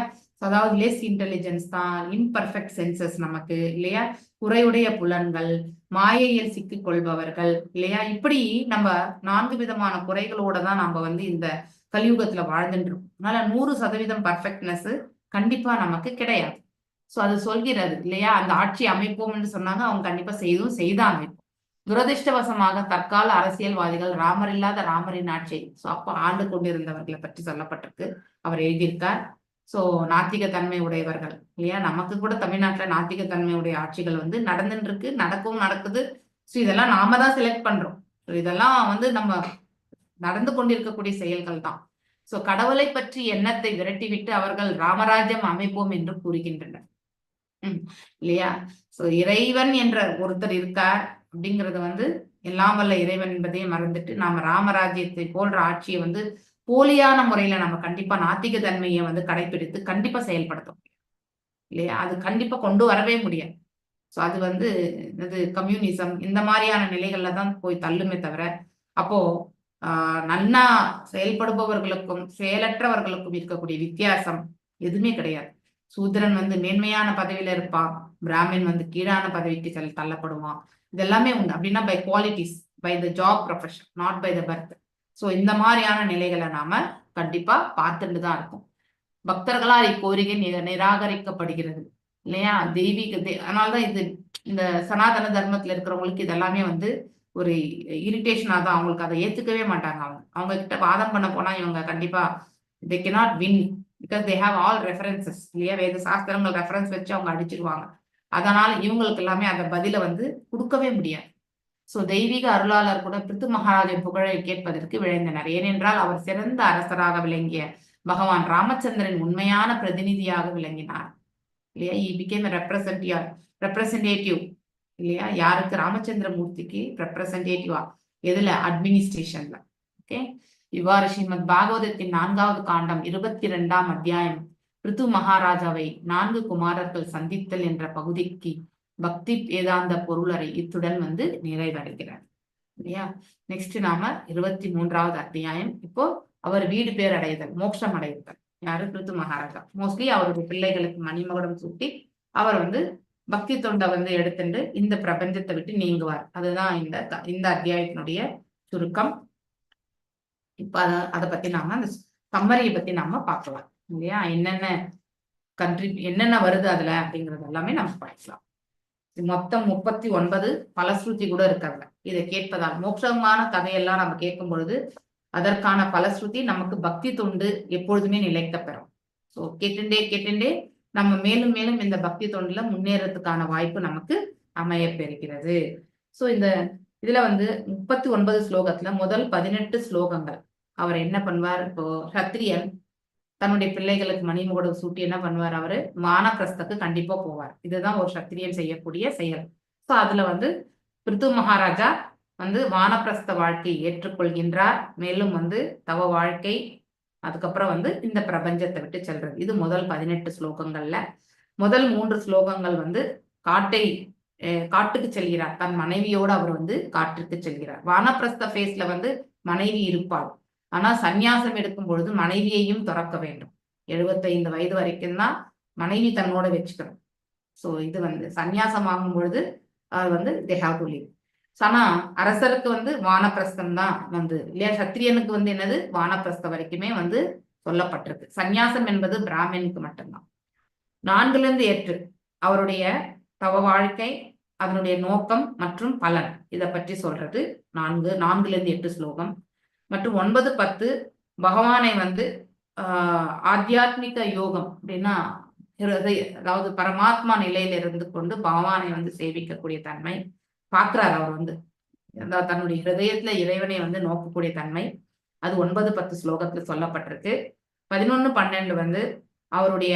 அதாவது லெஸ் இன்டெலிஜென்ஸ் தான், இம்பர்ஃபெக்ட் சென்சஸ் நமக்கு இல்லையா? குறையுடைய புலன்கள், மாயையில் சிக்கிக் கொள்பவர்கள் இல்லையா? இப்படி நம்ம 4 விதமான குறைகளோட தான் நம்ம வந்து இந்த கலியுகத்துல வாழ்ந்துட்டு இருக்கோம். அதனால 100% பர்ஃபெக்ட்னஸ் கண்டிப்பா நமக்கு கிடையாது. சோ அது சொல்கிறது இல்லையா? அந்த ஆட்சி அமைப்போம் என்று சொன்னாங்க, அவங்க கண்டிப்பா செய்தாங்க. துரதிருஷ்டவசமாக தற்கால அரசியல்வாதிகள் ராமர் இல்லாத ராமரின் ஆட்சி அப்ப ஆண்டு கொண்டிருந்தவர்களை பற்றி சொல்லப்பட்டிருக்கு. அவர் எழுதியிருக்கார். சோ நாத்திக தன்மை உடையவர்கள் இல்லையா, நமக்கு கூட தமிழ்நாட்டுல நாத்திக தன்மை உடைய ஆட்சிகள் வந்து நடந்துட்டு இருக்கு, நடக்கவும் நடக்குது. சோ இதெல்லாம் நாம தான் செலக்ட் பண்றோம். இதெல்லாம் வந்து நம்ம நடந்து கொண்டிருக்கக்கூடிய செயல்கள் தான். சோ கடவுளை பற்றி எண்ணத்தை விரட்டிவிட்டு அவர்கள் ராமராஜ்யம் அமைப்போம் என்று கூறுகின்றனர் இல்லையா. சோ இறைவன் என்ற ஒருத்தர் இருக்கார் அப்படிங்கறது வந்து எல்லாம் வல்ல இறைவன் என்பதையே மறந்துட்டு நாம ராமராஜ்யத்தை போன்ற ஆட்சியை வந்து போலியான முறையில நம்ம கண்டிப்பா நாத்திக தன்மையை வந்து கடைபிடித்து கண்டிப்பா செயல்படுத்தும் இல்லையா. அது கண்டிப்பா கொண்டு வரவே முடியாது. சோ அது வந்து இது கம்யூனிசம் இந்த மாதிரியான நிலைகள்ல தான் போய் தள்ளுமே தவிர, அப்போ நன்னா செயல்படுபவர்களுக்கும் செயலற்றவர்களுக்கும் இருக்கக்கூடிய வித்தியாசம் எதுவுமே கிடையாது. சூத்திரன் வந்து மேன்மையான பதவியில இருப்பான், பிராமின் வந்து கீழான பதவிக்கு தள்ளப்படுவான். இதெல்லாமே உண்டு. அப்படின்னா by qualities, by the job profession, not by the birth. So இந்த மாதிரியான நிலைகளை நாம கண்டிப்பா பார்த்துட்டு தான் இருக்கும். பக்தர்களால் இக்கோரிக்கை நிராகரிக்கப்படுகிறது இல்லையா. தெய்வீக அதனாலதான் இது இந்த சனாதன தர்மத்துல இருக்கிறவங்களுக்கு இதெல்லாமே வந்து ஒரு இரிட்டேஷனா தான். அவங்களுக்கு அதை ஏத்துக்கவே மாட்டாங்க. அவங்க கிட்ட வாதம் பண்ண போனா இவங்க கண்டிப்பா they cannot win because they have all references இல்லையா. வேத சாஸ்திரங்கள் ரெஃபரன்ஸ் வச்சு அவங்க அடிச்சிருவாங்க. அதனால இவங்களுக்கு எல்லாமே அந்த பதில வந்து கொடுக்கவே முடியாது. சோ தெய்வீக அருளாளர் கூட பிருத்து மகாராஜின் புகழை கேட்பதற்கு விழைந்தனர். ஏனென்றால் அவர் சிறந்த அரசராக விளங்கிய பகவான் ராமச்சந்திரன் உண்மையான பிரதிநிதியாக விளங்கினார் இல்லையா. he became a representative இல்லையா. யாருக்கு? ராமச்சந்திர மூர்த்திக்கு ரெப்ரசன்டேட்டிவா. எதுல? அட்மினிஸ்ட்ரேஷன்ல. ஓகே. இவ்வாறு ஸ்ரீமத் பாகவதத்தின் 4வது காண்டம் 22ஆம் அத்தியாயம் பிருத்து மகாராஜாவை 4 குமாரர்கள் சந்தித்தல் என்ற பகுதிக்கு பக்தி வேதாந்த பொருளரை இத்துடன் வந்து நிறைவடைகிறார் இல்லையா. நெக்ஸ்ட் நாம 23வது அத்தியாயம். இப்போ அவர் வீடு பேர் அடைதல், மோட்சம் அடைதல். யாரு? பிருத்து மகாராஜா. மோஸ்ட்லி அவருடைய பிள்ளைகளுக்கு மணிமகுடம் சூட்டி அவர் வந்து பக்தி தொண்டை வந்து எடுத்துட்டு இந்த பிரபஞ்சத்தை விட்டு நீங்குவார். அதுதான் இந்த அத்தியாயத்தினுடைய சுருக்கம். இப்ப அதை பத்தி நாம அந்த சம்மரியை பத்தி நாம பார்க்கலாம் இல்லையா. என்னென்ன வருது அதுல அப்படிங்கறது எல்லாமே நம்ம பார்க்கலாம். மொத்தம் 39 பலஸ்ருதி கூட இருக்காங்க. இதை கேட்பதால் மோட்சமான கதையெல்லாம் நம்ம கேட்கும் பொழுது அதற்கான பலஸ்ருதி நமக்கு பக்தி தொண்டு எப்பொழுதுமே நிலைக்க பெறும். சோ கேட்டுண்டே நம்ம மேலும் மேலும் இந்த பக்தி தொண்டுல முன்னேறதுக்கான வாய்ப்பு நமக்கு அமைய பெறுகிறது. சோ இதுல வந்து 39 ஸ்லோகத்துல முதல் 18 ஸ்லோகங்கள் அவர் என்ன பண்ணுவார்? இப்போ சத்திரியன் தன்னுடைய பிள்ளைகளுக்கு மணிமுகடம் சூட்டி என்ன பண்ணுவார்? அவரு வானப்பிரஸ்தத்துக்கு கண்டிப்பா போவார். இதுதான் ஒரு சத்திரியன் செய்யக்கூடிய செயல். சோ அதுல வந்து பிருத்து மகாராஜா வந்து வானப்பிரஸ்த வாழ்க்கையை ஏற்றுக்கொள்கின்றார். மேலும் வந்து தவ வாழ்க்கை, அதுக்கப்புறம் வந்து இந்த பிரபஞ்சத்தை விட்டு செல்றது. இது முதல் 18 ஸ்லோகங்கள்ல. முதல் 3 ஸ்லோகங்கள் வந்து காட்டுக்கு செல்கிறார். தன் மனைவியோடு அவர் வந்து காட்டுக்கு செல்கிறார். வானப்பிரஸ்த ஃபேஸ்ல வந்து மனைவி இருப்பாள். ஆனா சந்நியாசம் எடுக்கும் பொழுது மனைவியையும் துறக்க வேண்டும். 75 வயது வரைக்கும் தான் மனைவி தன்னோட வச்சுக்கணும். சோ இது வந்து சந்நியாசம் ஆகும் பொழுது அவர் வந்து they have to leave. ஆனா அரசருக்கு வந்து வானப்பிரஸ்தம் தான் வந்து இல்லையா. சத்திரியனுக்கு வந்து என்னது? வானப்பிரஸ்தம் வரைக்குமே வந்து சொல்லப்பட்டிருக்கு. சந்நியாசம் என்பது பிராமணனுக்கு மட்டும்தான். 4 அவருடைய தவ வாழ்க்கை, அதனுடைய நோக்கம் மற்றும் பலன், இதை பற்றி சொல்றது 4 ஸ்லோகம். மற்றும் 9, 10 பகவானை வந்து ஆத்தியாத்மிக யோகம் அப்படின்னா அதாவது பரமாத்மா நிலையில இருந்து கொண்டு பகவானை வந்து சேவிக்கக்கூடிய தன்மை பார்க்கிறார். அவர் வந்து தன்னுடைய ஹிருதயத்துல இறைவனை வந்து நோக்கக்கூடிய தன்மை அது 9, 10 ஸ்லோகத்துல சொல்லப்பட்டிருக்கு. 11, 12 வந்து அவருடைய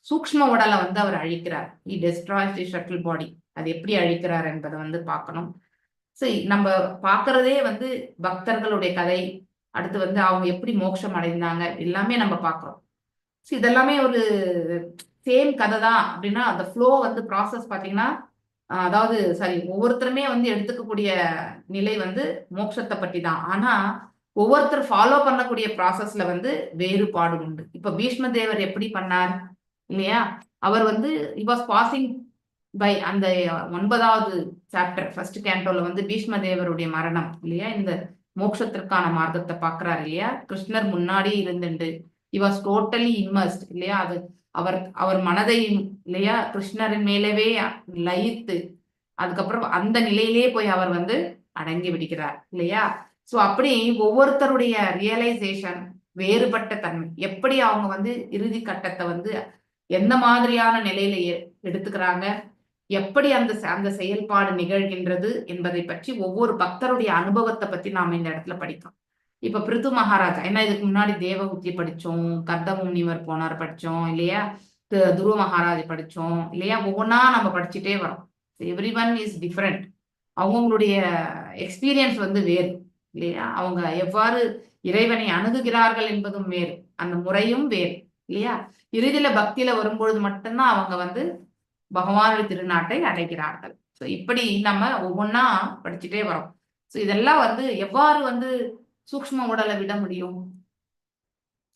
சூக்ஷ்ம உடலை வந்து அவர் அழிக்கிறார். he destroys the subtle body. அது எப்படி அழிக்கிறார் என்பதை வந்து பார்க்கணும். சரி, நம்ம பார்க்கறதே வந்து பக்தர்களுடைய கதை, அடுத்து வந்து அவங்க எப்படி மோட்சம் அடைந்தாங்க எல்லாமே நம்ம பார்க்கிறோம். இதெல்லாமே ஒரு சேம் கதை தான் அப்படின்னா அந்த ஃப்ளோ வந்து ப்ராசஸ் பார்த்தீங்கன்னா அதாவது ஒவ்வொருத்தருமே வந்து எடுத்துக்கக்கூடிய நிலை வந்து மோட்சத்தை பற்றி தான். ஆனா ஒவ்வொருத்தர் ஃபாலோ பண்ணக்கூடிய ப்ராசஸ்ல வந்து வேறுபாடு உண்டு. இப்ப பீஷ்ம தேவர் எப்படி பண்ணார் இல்லையா. அவர் வந்து he was passing by அந்த 9வது சாப்டர் ஃபர்ஸ்ட் கேண்டோல வந்து பீஷ்ம தேவருடைய மரணம் இல்லையா, இந்த மோட்சத்திற்கான மார்க்கத்தை பாக்குறாரு இல்லையா. கிருஷ்ணர் முன்னாடி இருந்துட்டு he was totally immersed இல்லையா. அது அவர் மனதை இல்லையா கிருஷ்ணரின் மேலவே லயித்து அதுக்கப்புறம் அந்த நிலையிலேயே போய் அவர் வந்து அடங்கி விடுகிறார் இல்லையா? சோ அப்படி ஒவ்வொருத்தருடைய ரியலைசேஷன் வேறுபட்ட தன்மை, எப்படி அவங்க வந்து இறுதி கட்டத்தை வந்து எந்த மாதிரியான நிலையில எடுத்துக்கிறாங்க, எப்படி அந்த செயல்பாடு நிகழ்கின்றது என்பதை பற்றி ஒவ்வொரு பக்தருடைய அனுபவத்தை பத்தி நாம இந்த இடத்துல படிக்கிறோம். இப்ப பிருது மகாராஜா, ஏன்னா இதுக்கு முன்னாடி தேவஹூதி படிச்சோம், கர்தம முனிவர் போனார் படிச்சோம் இல்லையா, துருவ மகாராஜ் படிச்சோம் இல்லையா, ஒவ்வொன்னா நம்ம படிச்சுட்டே வரோம். Every one is different. அவங்களுடைய எக்ஸ்பீரியன்ஸ் வந்து வேறு இல்லையா, அவங்க எவ்வாறு இறைவனை அணுகுகிறார்கள் என்பதும் வேறு, அந்த முறையும் வேறு இல்லையா. இறுதியில பக்தியில வரும்பொழுது மட்டும்தான் அவங்க வந்து பகவானுடைய திருநாட்டை அடைகிறார்கள். ஸோ இப்படி நம்ம ஒவ்வொன்னா படிச்சுட்டே வரோம். ஸோ இதெல்லாம் வந்து எவ்வாறு வந்து சூக்ஷ்ம உடலை விட முடியும்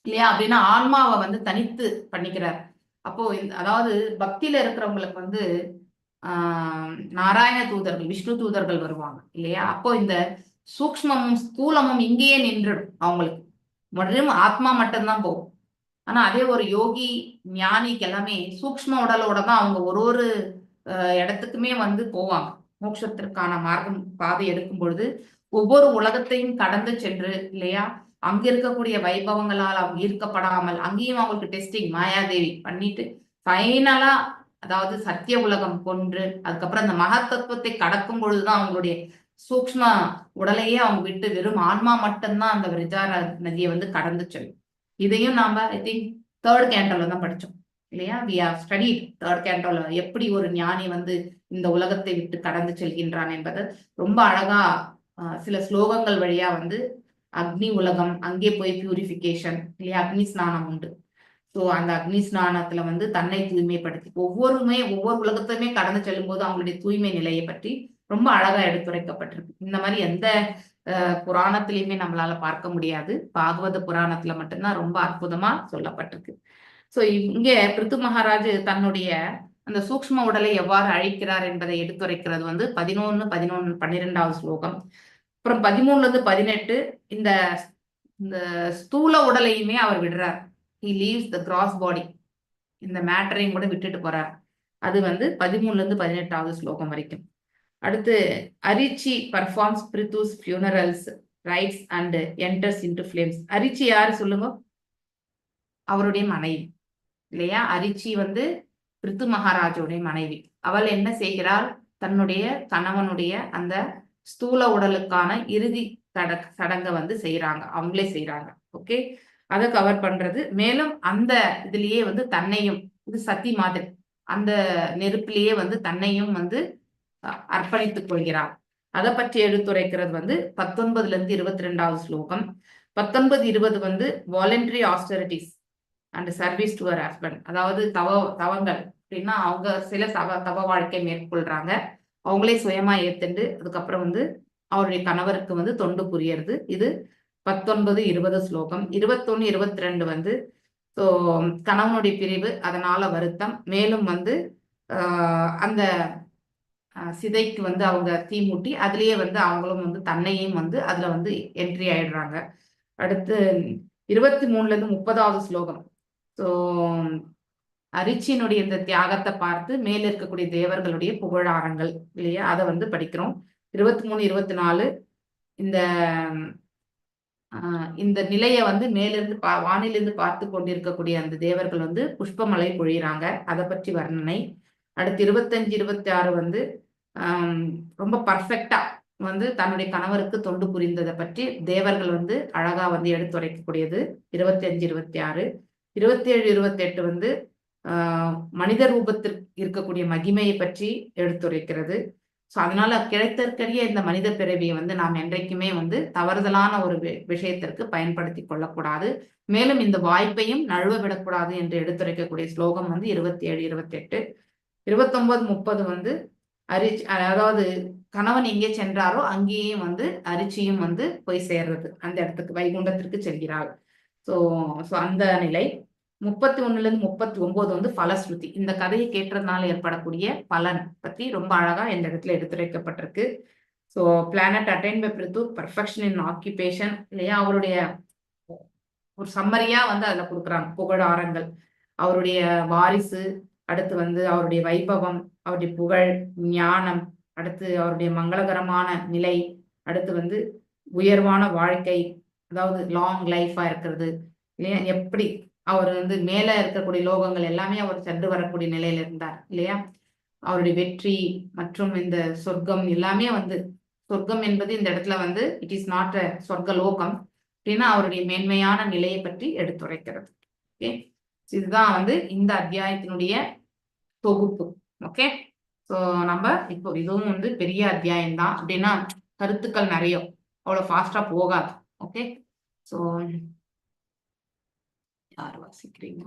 இல்லையா அப்படின்னா ஆன்மாவை வந்து தனித்து பண்ணிக்கிறார். அப்போ அதாவது பக்தியில இருக்கிறவங்களுக்கு வந்து நாராயண தூதர்கள், விஷ்ணு தூதர்கள் வருவாங்க இல்லையா. அப்போ இந்த சூக்ஷ்மமும் ஸ்தூலமும் இங்கேயே நின்றுடும் அவங்களுக்கு, முதலும் ஆத்மா மட்டும்தான் போகும். ஆனா அதே ஒரு யோகி ஞானிக்கு எல்லாமே சூக்ஷ்ம உடலோட தான் அவங்க ஒரு இடத்துக்குமே வந்து போவாங்க. மோட்சத்திற்கான மார்க்கம் பாதை எடுக்கும் பொழுது ஒவ்வொரு உலகத்தையும் கடந்து சென்று இல்லையா, அங்க இருக்கக்கூடிய வைபவங்களால் அவங்க ஈர்க்கப்படாமல் அங்கேயும் அவங்களுக்கு டெஸ்டிங் மாயாதேவி பண்ணிட்டு ஃபைனலா அதாவது சத்திய உலகம் கொன்று அதுக்கப்புறம் அந்த மகத்தத்துவத்தை கடக்கும் பொழுதுதான் அவங்களுடைய சூக்ஷ்ம உடலையே அவங்க விட்டு வெறும் ஆன்மா மட்டும்தான் அந்த விரஜா நதியை வந்து கடந்து செல்லும். இதையும் நாம ஐ திங்க் 3rd கேண்டோல தான் படிச்சோம் இல்லையா. வி ஹவ் ஸ்டடிட் 3rd கேண்டோல எப்படி ஒரு ஞானி வந்து இந்த உலகத்தை விட்டு கடந்து செல்கின்றான் என்பது ரொம்ப அழகா சில ஸ்லோகங்கள் வழியா வந்து அக்னி உலகம், அங்கே போய் பியூரிஃபிகேஷன் இல்லையா, அக்னி ஸ்நானம் உண்டு. ஸோ அந்த அக்னி ஸ்நானத்துல வந்து தன்னை தூய்மைப்படுத்தி ஒவ்வொரு உலகத்தையுமே கடந்து செல்லும் போது அவங்களுடைய தூய்மை நிலையை பற்றி ரொம்ப அழகா எடுத்துரைக்கப்பட்டிருக்கு. இந்த மாதிரி எந்த புராணத்திலையுமே நம்மளால பார்க்க முடியாது, பாகவத புராணத்துல மட்டும்தான் ரொம்ப அற்புதமா சொல்லப்பட்டிருக்கு. சோ இங்க பிருது மகாராஜ் தன்னுடைய அந்த சூக்ஷ்ம உடலை எவ்வாறு அழிக்கிறார் என்பதை எடுத்துரைக்கிறது வந்து 11, 12வது ஸ்லோகம். அப்புறம் 13-18 இந்த ஸ்தூல உடலையுமே அவர் விடுறார். he leaves the gross body, இந்த மேட்டரையும் கூட விட்டுட்டு போறார். அது வந்து 13-18வது ஸ்லோகம் வரைக்கும். அடுத்து Archi performs Prithu's funeral rites and enters into flames. Archi யாரு சொல்லுங்க? அவருடைய மனைவி இல்லையா. அரிச்சி வந்து பிருத்து மகாராஜோடைய மனைவி. அவள் என்ன செய்கிறாள்? தன்னுடைய கணவனுடைய அந்த ஸ்தூல உடலுக்கான இறுதி சடங்கை வந்து செய்யறாங்க, அவங்களே செய்யறாங்க. ஓகே, அதை கவர் பண்றது. மேலும் அந்த இதுலயே வந்து தன்னையும், இது சத்தி மாதிரி அந்த நெருப்பிலேயே வந்து தன்னையும் வந்து அர்ப்பணித்துக் கொள்கிறார். அதை பற்றி எடுத்துரைக்கிறது வந்து 19-22வது ஸ்லோகம். 19-20 வந்து voluntary austerities and service to அவர் ஹஸ்பண்ட். அதாவது தவங்கள் அப்படின்னா அவங்க சில தவ வாழ்க்கை மேற்கொள்றாங்க, அவங்களே சுயமா ஏத்துண்டு அதுக்கப்புறம் வந்து அவருடைய கணவருக்கு வந்து தொண்டு புரியறது. இது 19-20 ஸ்லோகம். 21-22 வந்து ஸோ கணவனுடைய பிரிவு, அதனால வருத்தம், மேலும் வந்து அந்த சிதைக்கு வந்து அவங்க தீ மூட்டி அதுலயே வந்து அவங்களும் வந்து தன்னையும் வந்து அதுல வந்து என்ட்ரி ஆயிடுறாங்க. அடுத்து 23-30வது ஸ்லோகம். ஸோ அரிச்சியினுடைய இந்த தியாகத்தை பார்த்து மேல இருக்கக்கூடிய தேவர்களுடைய புகழாரங்கள் இல்லையா, அதை வந்து படிக்கிறோம். 23-24 இந்த நிலையை வந்து மேலிருந்து வானிலிருந்து பார்த்து கொண்டிருக்கக்கூடிய அந்த தேவர்கள் வந்து புஷ்பமலை பொழியிறாங்க, அதை பற்றி வர்ணனை. அடுத்து 25-26 வந்து ரொம்ப பர்ஃபெக்டா வந்து தன்னுடைய கணவருக்கு தொண்டு புரிந்ததை பற்றி தேவர்கள் வந்து அழகா வந்து எடுத்துரைக்கக்கூடியது 25-26. 27-28 வந்து மனித ரூபத்திற்கு இருக்கக்கூடிய மகிமையை பற்றி எடுத்துரைக்கிறது. ஸோ அதனால கிடைத்தற்கரிய இந்த மனித பிறவியை வந்து நாம் என்றைக்குமே வந்து தவறுதலான ஒரு விஷயத்திற்கு பயன்படுத்தி கொள்ளக்கூடாது, மேலும் இந்த வாய்ப்பையும் நழுவ விடக்கூடாது என்று எடுத்துரைக்கக்கூடிய ஸ்லோகம் வந்து 27-28. 29-30 வந்து அதாவது கணவன் எங்கே சென்றாரோ அங்கேயே வந்து அரிச்சியும் வந்து போய் சேர்றது, அந்த இடத்துக்கு வைகுண்டத்திற்கு செல்கிறாள். ஸோ அந்த நிலை. 31-39 வந்து பலஸ்ருதி, இந்த கதையை கேட்டதுனால ஏற்படக்கூடிய பலன் பத்தி ரொம்ப அழகா இந்த இடத்துல எடுத்துரைக்கப்பட்டிருக்கு. ஸோ பிளானட் அட்டைன் பை பிரித்து பர்ஃபெக்ஷன் இன் ஆக்கியூபேஷன் இல்லையா, அவருடைய ஒரு சம்மரியா வந்து அதுல கொடுக்குறாங்க புகழாரங்கள், அவருடைய வாரிசு, அடுத்து வந்து அவருடைய வைபவம், அவருடைய புகழ், ஞானம், அடுத்து அவருடைய மங்களகரமான நிலை, அடுத்து வந்து உயர்வான வாழ்க்கை, அதாவது லாங் லைஃபா இருக்கிறது இல்லையா, எப்படி அவர் வந்து மேல இருக்கக்கூடிய லோகங்கள் எல்லாமே அவர் சென்று வரக்கூடிய நிலையில இருந்தார் இல்லையா, அவருடைய வெற்றி மற்றும் இந்த சொர்க்கம் எல்லாமே வந்து, சொர்க்கம் என்பது இந்த இடத்துல வந்து இட் இஸ் நாட் அ சொர்க்க லோகம் அப்படின்னா அவருடைய மேன்மையான நிலையை பற்றி எடுத்துரைக்கிறது. ஓகே, இதுதான் வந்து இந்த அத்தியாயத்தினுடைய தொகுப்பு. ஓகே, ஸோ நம்ம இப்போ இதுவும் வந்து பெரிய அத்தியாயம் தான் அப்படின்னா கருத்துக்கள் நிறைய, அவ்வளோ ஃபாஸ்டா போகாது. ஓகே, ஸோ யார் வாசிக்கிறீங்க?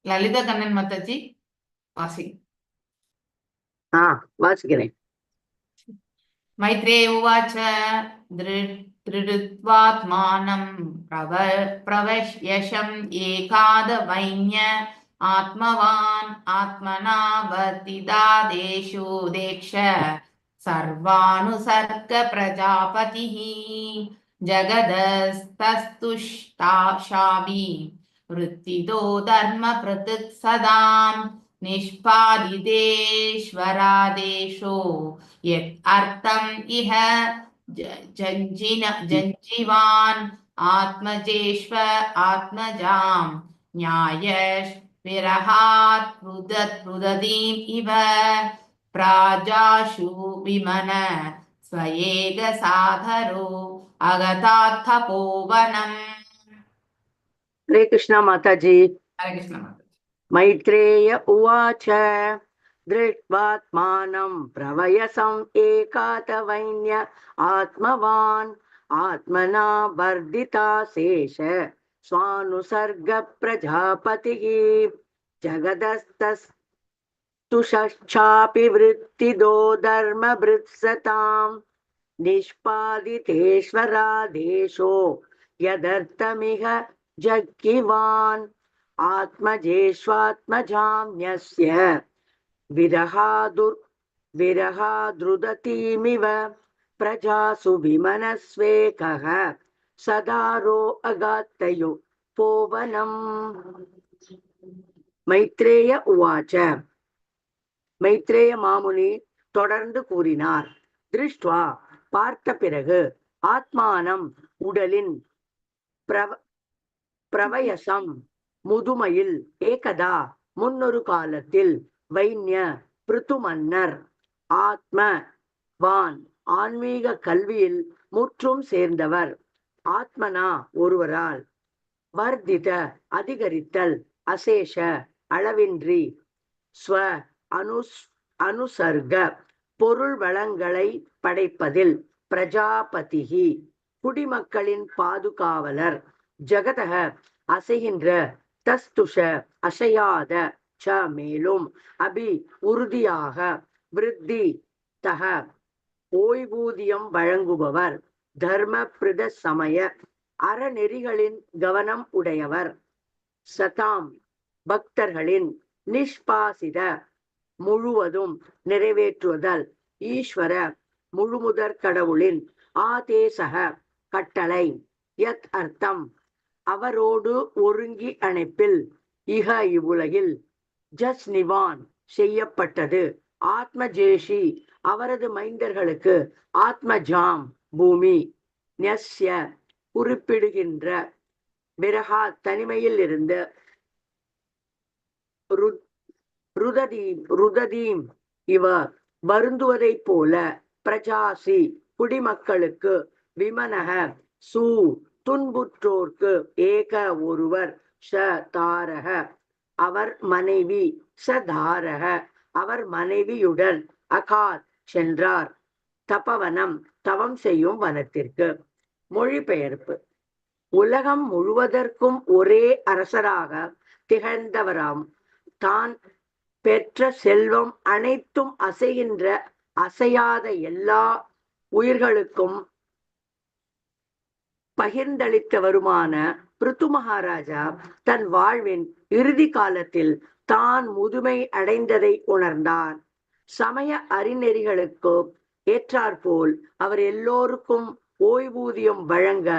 லலிதா கண்ணன் மாதாஜி வாசி. வாசிக்கிறேன். மைத்ரேய உவாச்ச திருடுத்வாத்மானம் பிரவஷ்யசம் ஏகாத வைன்ய ஆத்மவான் ஆத்மனா வர்த்திதாதேஷு தேக்ஷ சர்வானுசர்க பிரஜாபதிஹ ஜகதஸ்தஸ்துஷ்டாஷாபி விருத்திதோ தர்ம பிரதிக் சதாம் நிஷ்பாதிதேஸ்வராதேஷோ யத் அர்த்தம் இஹ ஜஞ்சிவான் ஆத்மஜேஷ்வ ஆத்மஜாம் ஞாயஷ் விரஹாத் ருததீம் இவ பிராஜாஷு விமன ஸ்வயேக சாதரோ அகதார்த்த போவனம். ஹரே கிருஷ்ணா மாதாஜி. ஹரே கிருஷ்ணா மாதாஜி. மைத்ரேய உவாச்ச திருட்வாத்மானம் பிரவயசம் ஏகாதவைன்ய ஆத்மவான் ஆத்மனா வர்திதா சேஷ ஸ்வானுசர்க பிரஜாபதிஹ ஜகதஸ்தஸ்துஷாபி விருத்திதோ தர்ம பிருத்சதாம் நிஷ்பாதிதேஸ்வராதேஷோ யதர்த்தமிக ஜக்கிவான் ஆத்மஜேஷ்வாத்மஜாம்யஸ்ய விரஹாதுருததீமிவ பிரஜாசு விமனஸ்வேகஹ சதாரோ அகாத்தயோ போவனம். மைத்ரேய உவாச்ச. மைத்ரேய மாமுனி தொடர்ந்து கூறினார். திருஷ்டுவா பார்த்த பிறகு, ஆத்மானம் உடலின், பிரவயசம் முதுமையில், ஏகதா முன்னொரு காலத்தில், வைன்ய பிருத்து மன்னர், ஆத்ம வான் ஆன்மீக கல்வியில் முற்றும் சேர்ந்தவர், ஆத்மனா ஒருவரால், வர்தித அதிகரித்தல், அசேஷ அளவின்றி, ஸ்வ அனுசர்க பொருள் வளங்களை படைப்பதில், பிரஜாபதிஹி குடிமக்களின் பாதுகாவலர், ஜகதக அசைகின்ற, தஸ்துஷ அசையாத, ச மேலும், அபி உறுதியாக, விருத்தி தக ஓய்வூதியம் வழங்குபவர், தர்ம பிரத சமய அறநெறிகளின் கவனம் உடையவர், சதாம் பக்தர்களின், நிஷ்பாசித முழுவதும் நிறைவேற்றுவதல், ஈஸ்வர முழுமுதற் கடவுளின், ஆதேசக கட்டளை, யத் அர்த்தம் அவரோடு ஒருங்கி அணைப்பில், இக இவ்வுலகில், ஜஸ்னிவான் செய்யப்பட்டது, ஆத்மஜேஷி அவரது மைந்தர்களுக்கு, ஆத்மஜாம் பூமி, ன்யஸ்ய குறிப்பிடுகின்ற, விரஹா தனிமையில் இருந்து, ருததீம் இவ வருந்துவதை போல, பிரஜாசி குடிமக்களுக்கு, விமனக சூ துன்புற்றோர்க்கு, ஏக ஒருவர், ஷ தாரக அவர் மனைவி, சதாரக அவர் மனைவியுடன், அகாத் சென்றார், தபவனம் தவம் செய்யும் வனத்திற்கு. மொழிபெயர்ப்பு. உலகம் முழுவதற்கும் ஒரே அரசராக திகழ்ந்தவராம், தான் பெற்ற செல்வம் அனைத்தும் அசைகின்ற அசையாத எல்லா உயிர்களுக்கும் பகிர்ந்தளித்தவருமான பிருத்து மகாராஜா தன் வாழ்வின் இறுதி காலத்தில் தான் முதுமை அடைந்ததை உணர்ந்தார். சமய அறிநெறிகளுக்கு ஏற்றாற்போல் அவர் எல்லோருக்கும் ஓய்வூதியம் வழங்க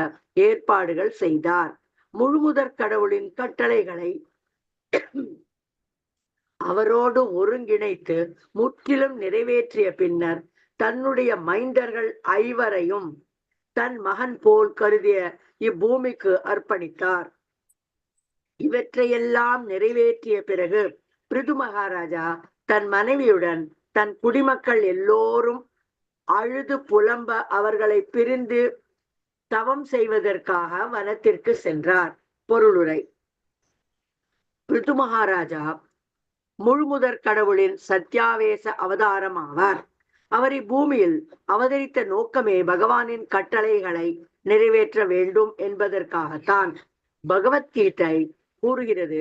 ஏற்பாடுகள் செய்தார். முழுமுதற் கடவுளின் கட்டளைகளை அவரோடு ஒருங்கிணைத்து முற்றிலும் நிறைவேற்றிய பின்னர் தன்னுடைய மைந்தர்கள் 5 தன் மகன் போல் கருதிய இப்பூமிக்கு அர்ப்பணித்தார். இவற்றையெல்லாம் நிறைவேற்றிய பிறகு பிருது மகாராஜா தன் மனைவியுடன் தன் குடிமக்கள் எல்லோரும் அழுது புலம்ப அவர்களை பிரிந்து தவம் செய்வதற்காக வனத்திற்கு சென்றார். பொருளுரை: பிருது மகாராஜா முழுமுதற் கடவுளின் சத்யாவேச அவதாரம் ஆவார். அவர் இப்பூமியில் அவதரித்த நோக்கமே பகவானின் கட்டளைகளை நிறைவேற்ற வேண்டும் என்பதற்காகத்தான். பகவத்கீதை கூறுகிறது,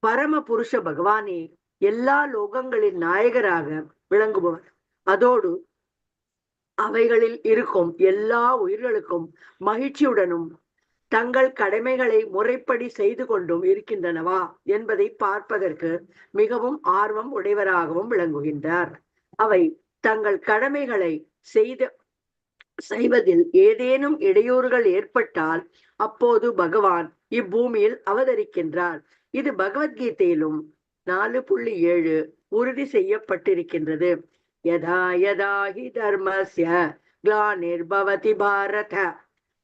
பரம புருஷ பகவானே எல்லா லோகங்களின் நாயகராக விளங்குபவர். அதோடு அவைகளில் இருக்கும் எல்லா உயிர்களுக்கும் மகிழ்ச்சியுடனும் தங்கள் கடமைகளை முறைப்படி செய்து கொண்டும் இருக்கின்றனவா என்பதை பார்ப்பதற்கு மிகவும் ஆர்வம் உடையவராகவும் விளங்குகின்றார். அவை தங்கள் கடமைகளை செய்வதில் ஏதேனும் இடையூறுகள் ஏற்பட்டால் அப்போது பகவான் இப்பூமியில் அவதரிக்கின்றார். இது பகவத்கீதையிலும் 4.7 உறுதி செய்யப்பட்டிருக்கின்றது. யதா யதா ஹி தர்மஸ்ய க்ளானிர்பவதி பாரத.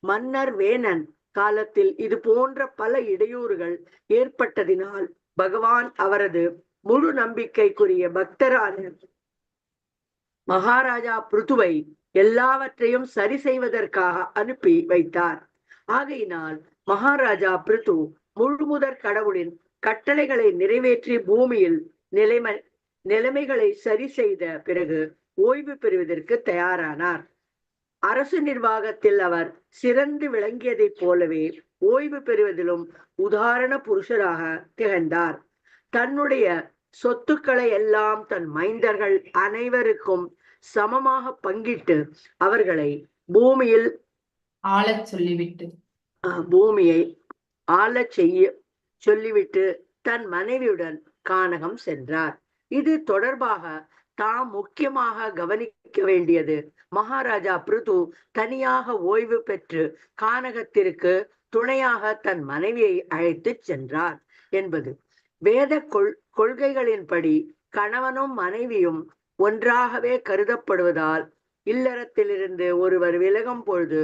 மன்னர் வேணன் காலத்தில் இது போன்ற பல இடையூறுகள் ஏற்பட்டதினால் பகவான் அவரது முழு நம்பிக்கைக்குரிய பக்தரான மகாராஜா பிருதுவை எல்லாவற்றையும் சரி செய்வதற்காக அனுப்பி வைத்தார். ஆகையினால் மகாராஜா பிருது முழுமுதற் கடவுளின் கட்டளைகளை நிறைவேற்றி பூமியில் நிலைமைகளை சரி செய்த பிறகு ஓய்வு பெறுவதற்கு தயாரானார். அரசு நிர்வாகத்தில் அவர் சிறந்து விளங்கியதைப் போலவே ஓய்வு பெறுவதிலும் உதாரண புருஷராக திகழ்ந்தார். தன்னுடைய சொத்துக்களை எல்லாம் தன் மைந்தர்கள் அனைவருக்கும் சமமாக பங்கிட்டு அவர்களை பூமியை ஆளச் சொல்லிவிட்டு தன் மனைவியுடன் கானகம் சென்றார். இது தொடர்பாக தாம் முக்கியமாக கவனிக்க வேண்டியது, மகாராஜா பிருது தனியாக ஓய்வு பெற்று கானகத்திற்கு துணையாக தன் மனைவியை அழைத்து சென்றார் என்பது. வேத கொள்கைகளின்படி கணவனும் மனைவியும் ஒன்றாகவே கருதப்படுவதால் இல்லறத்திலிருந்து ஒருவர் விலகும் பொழுது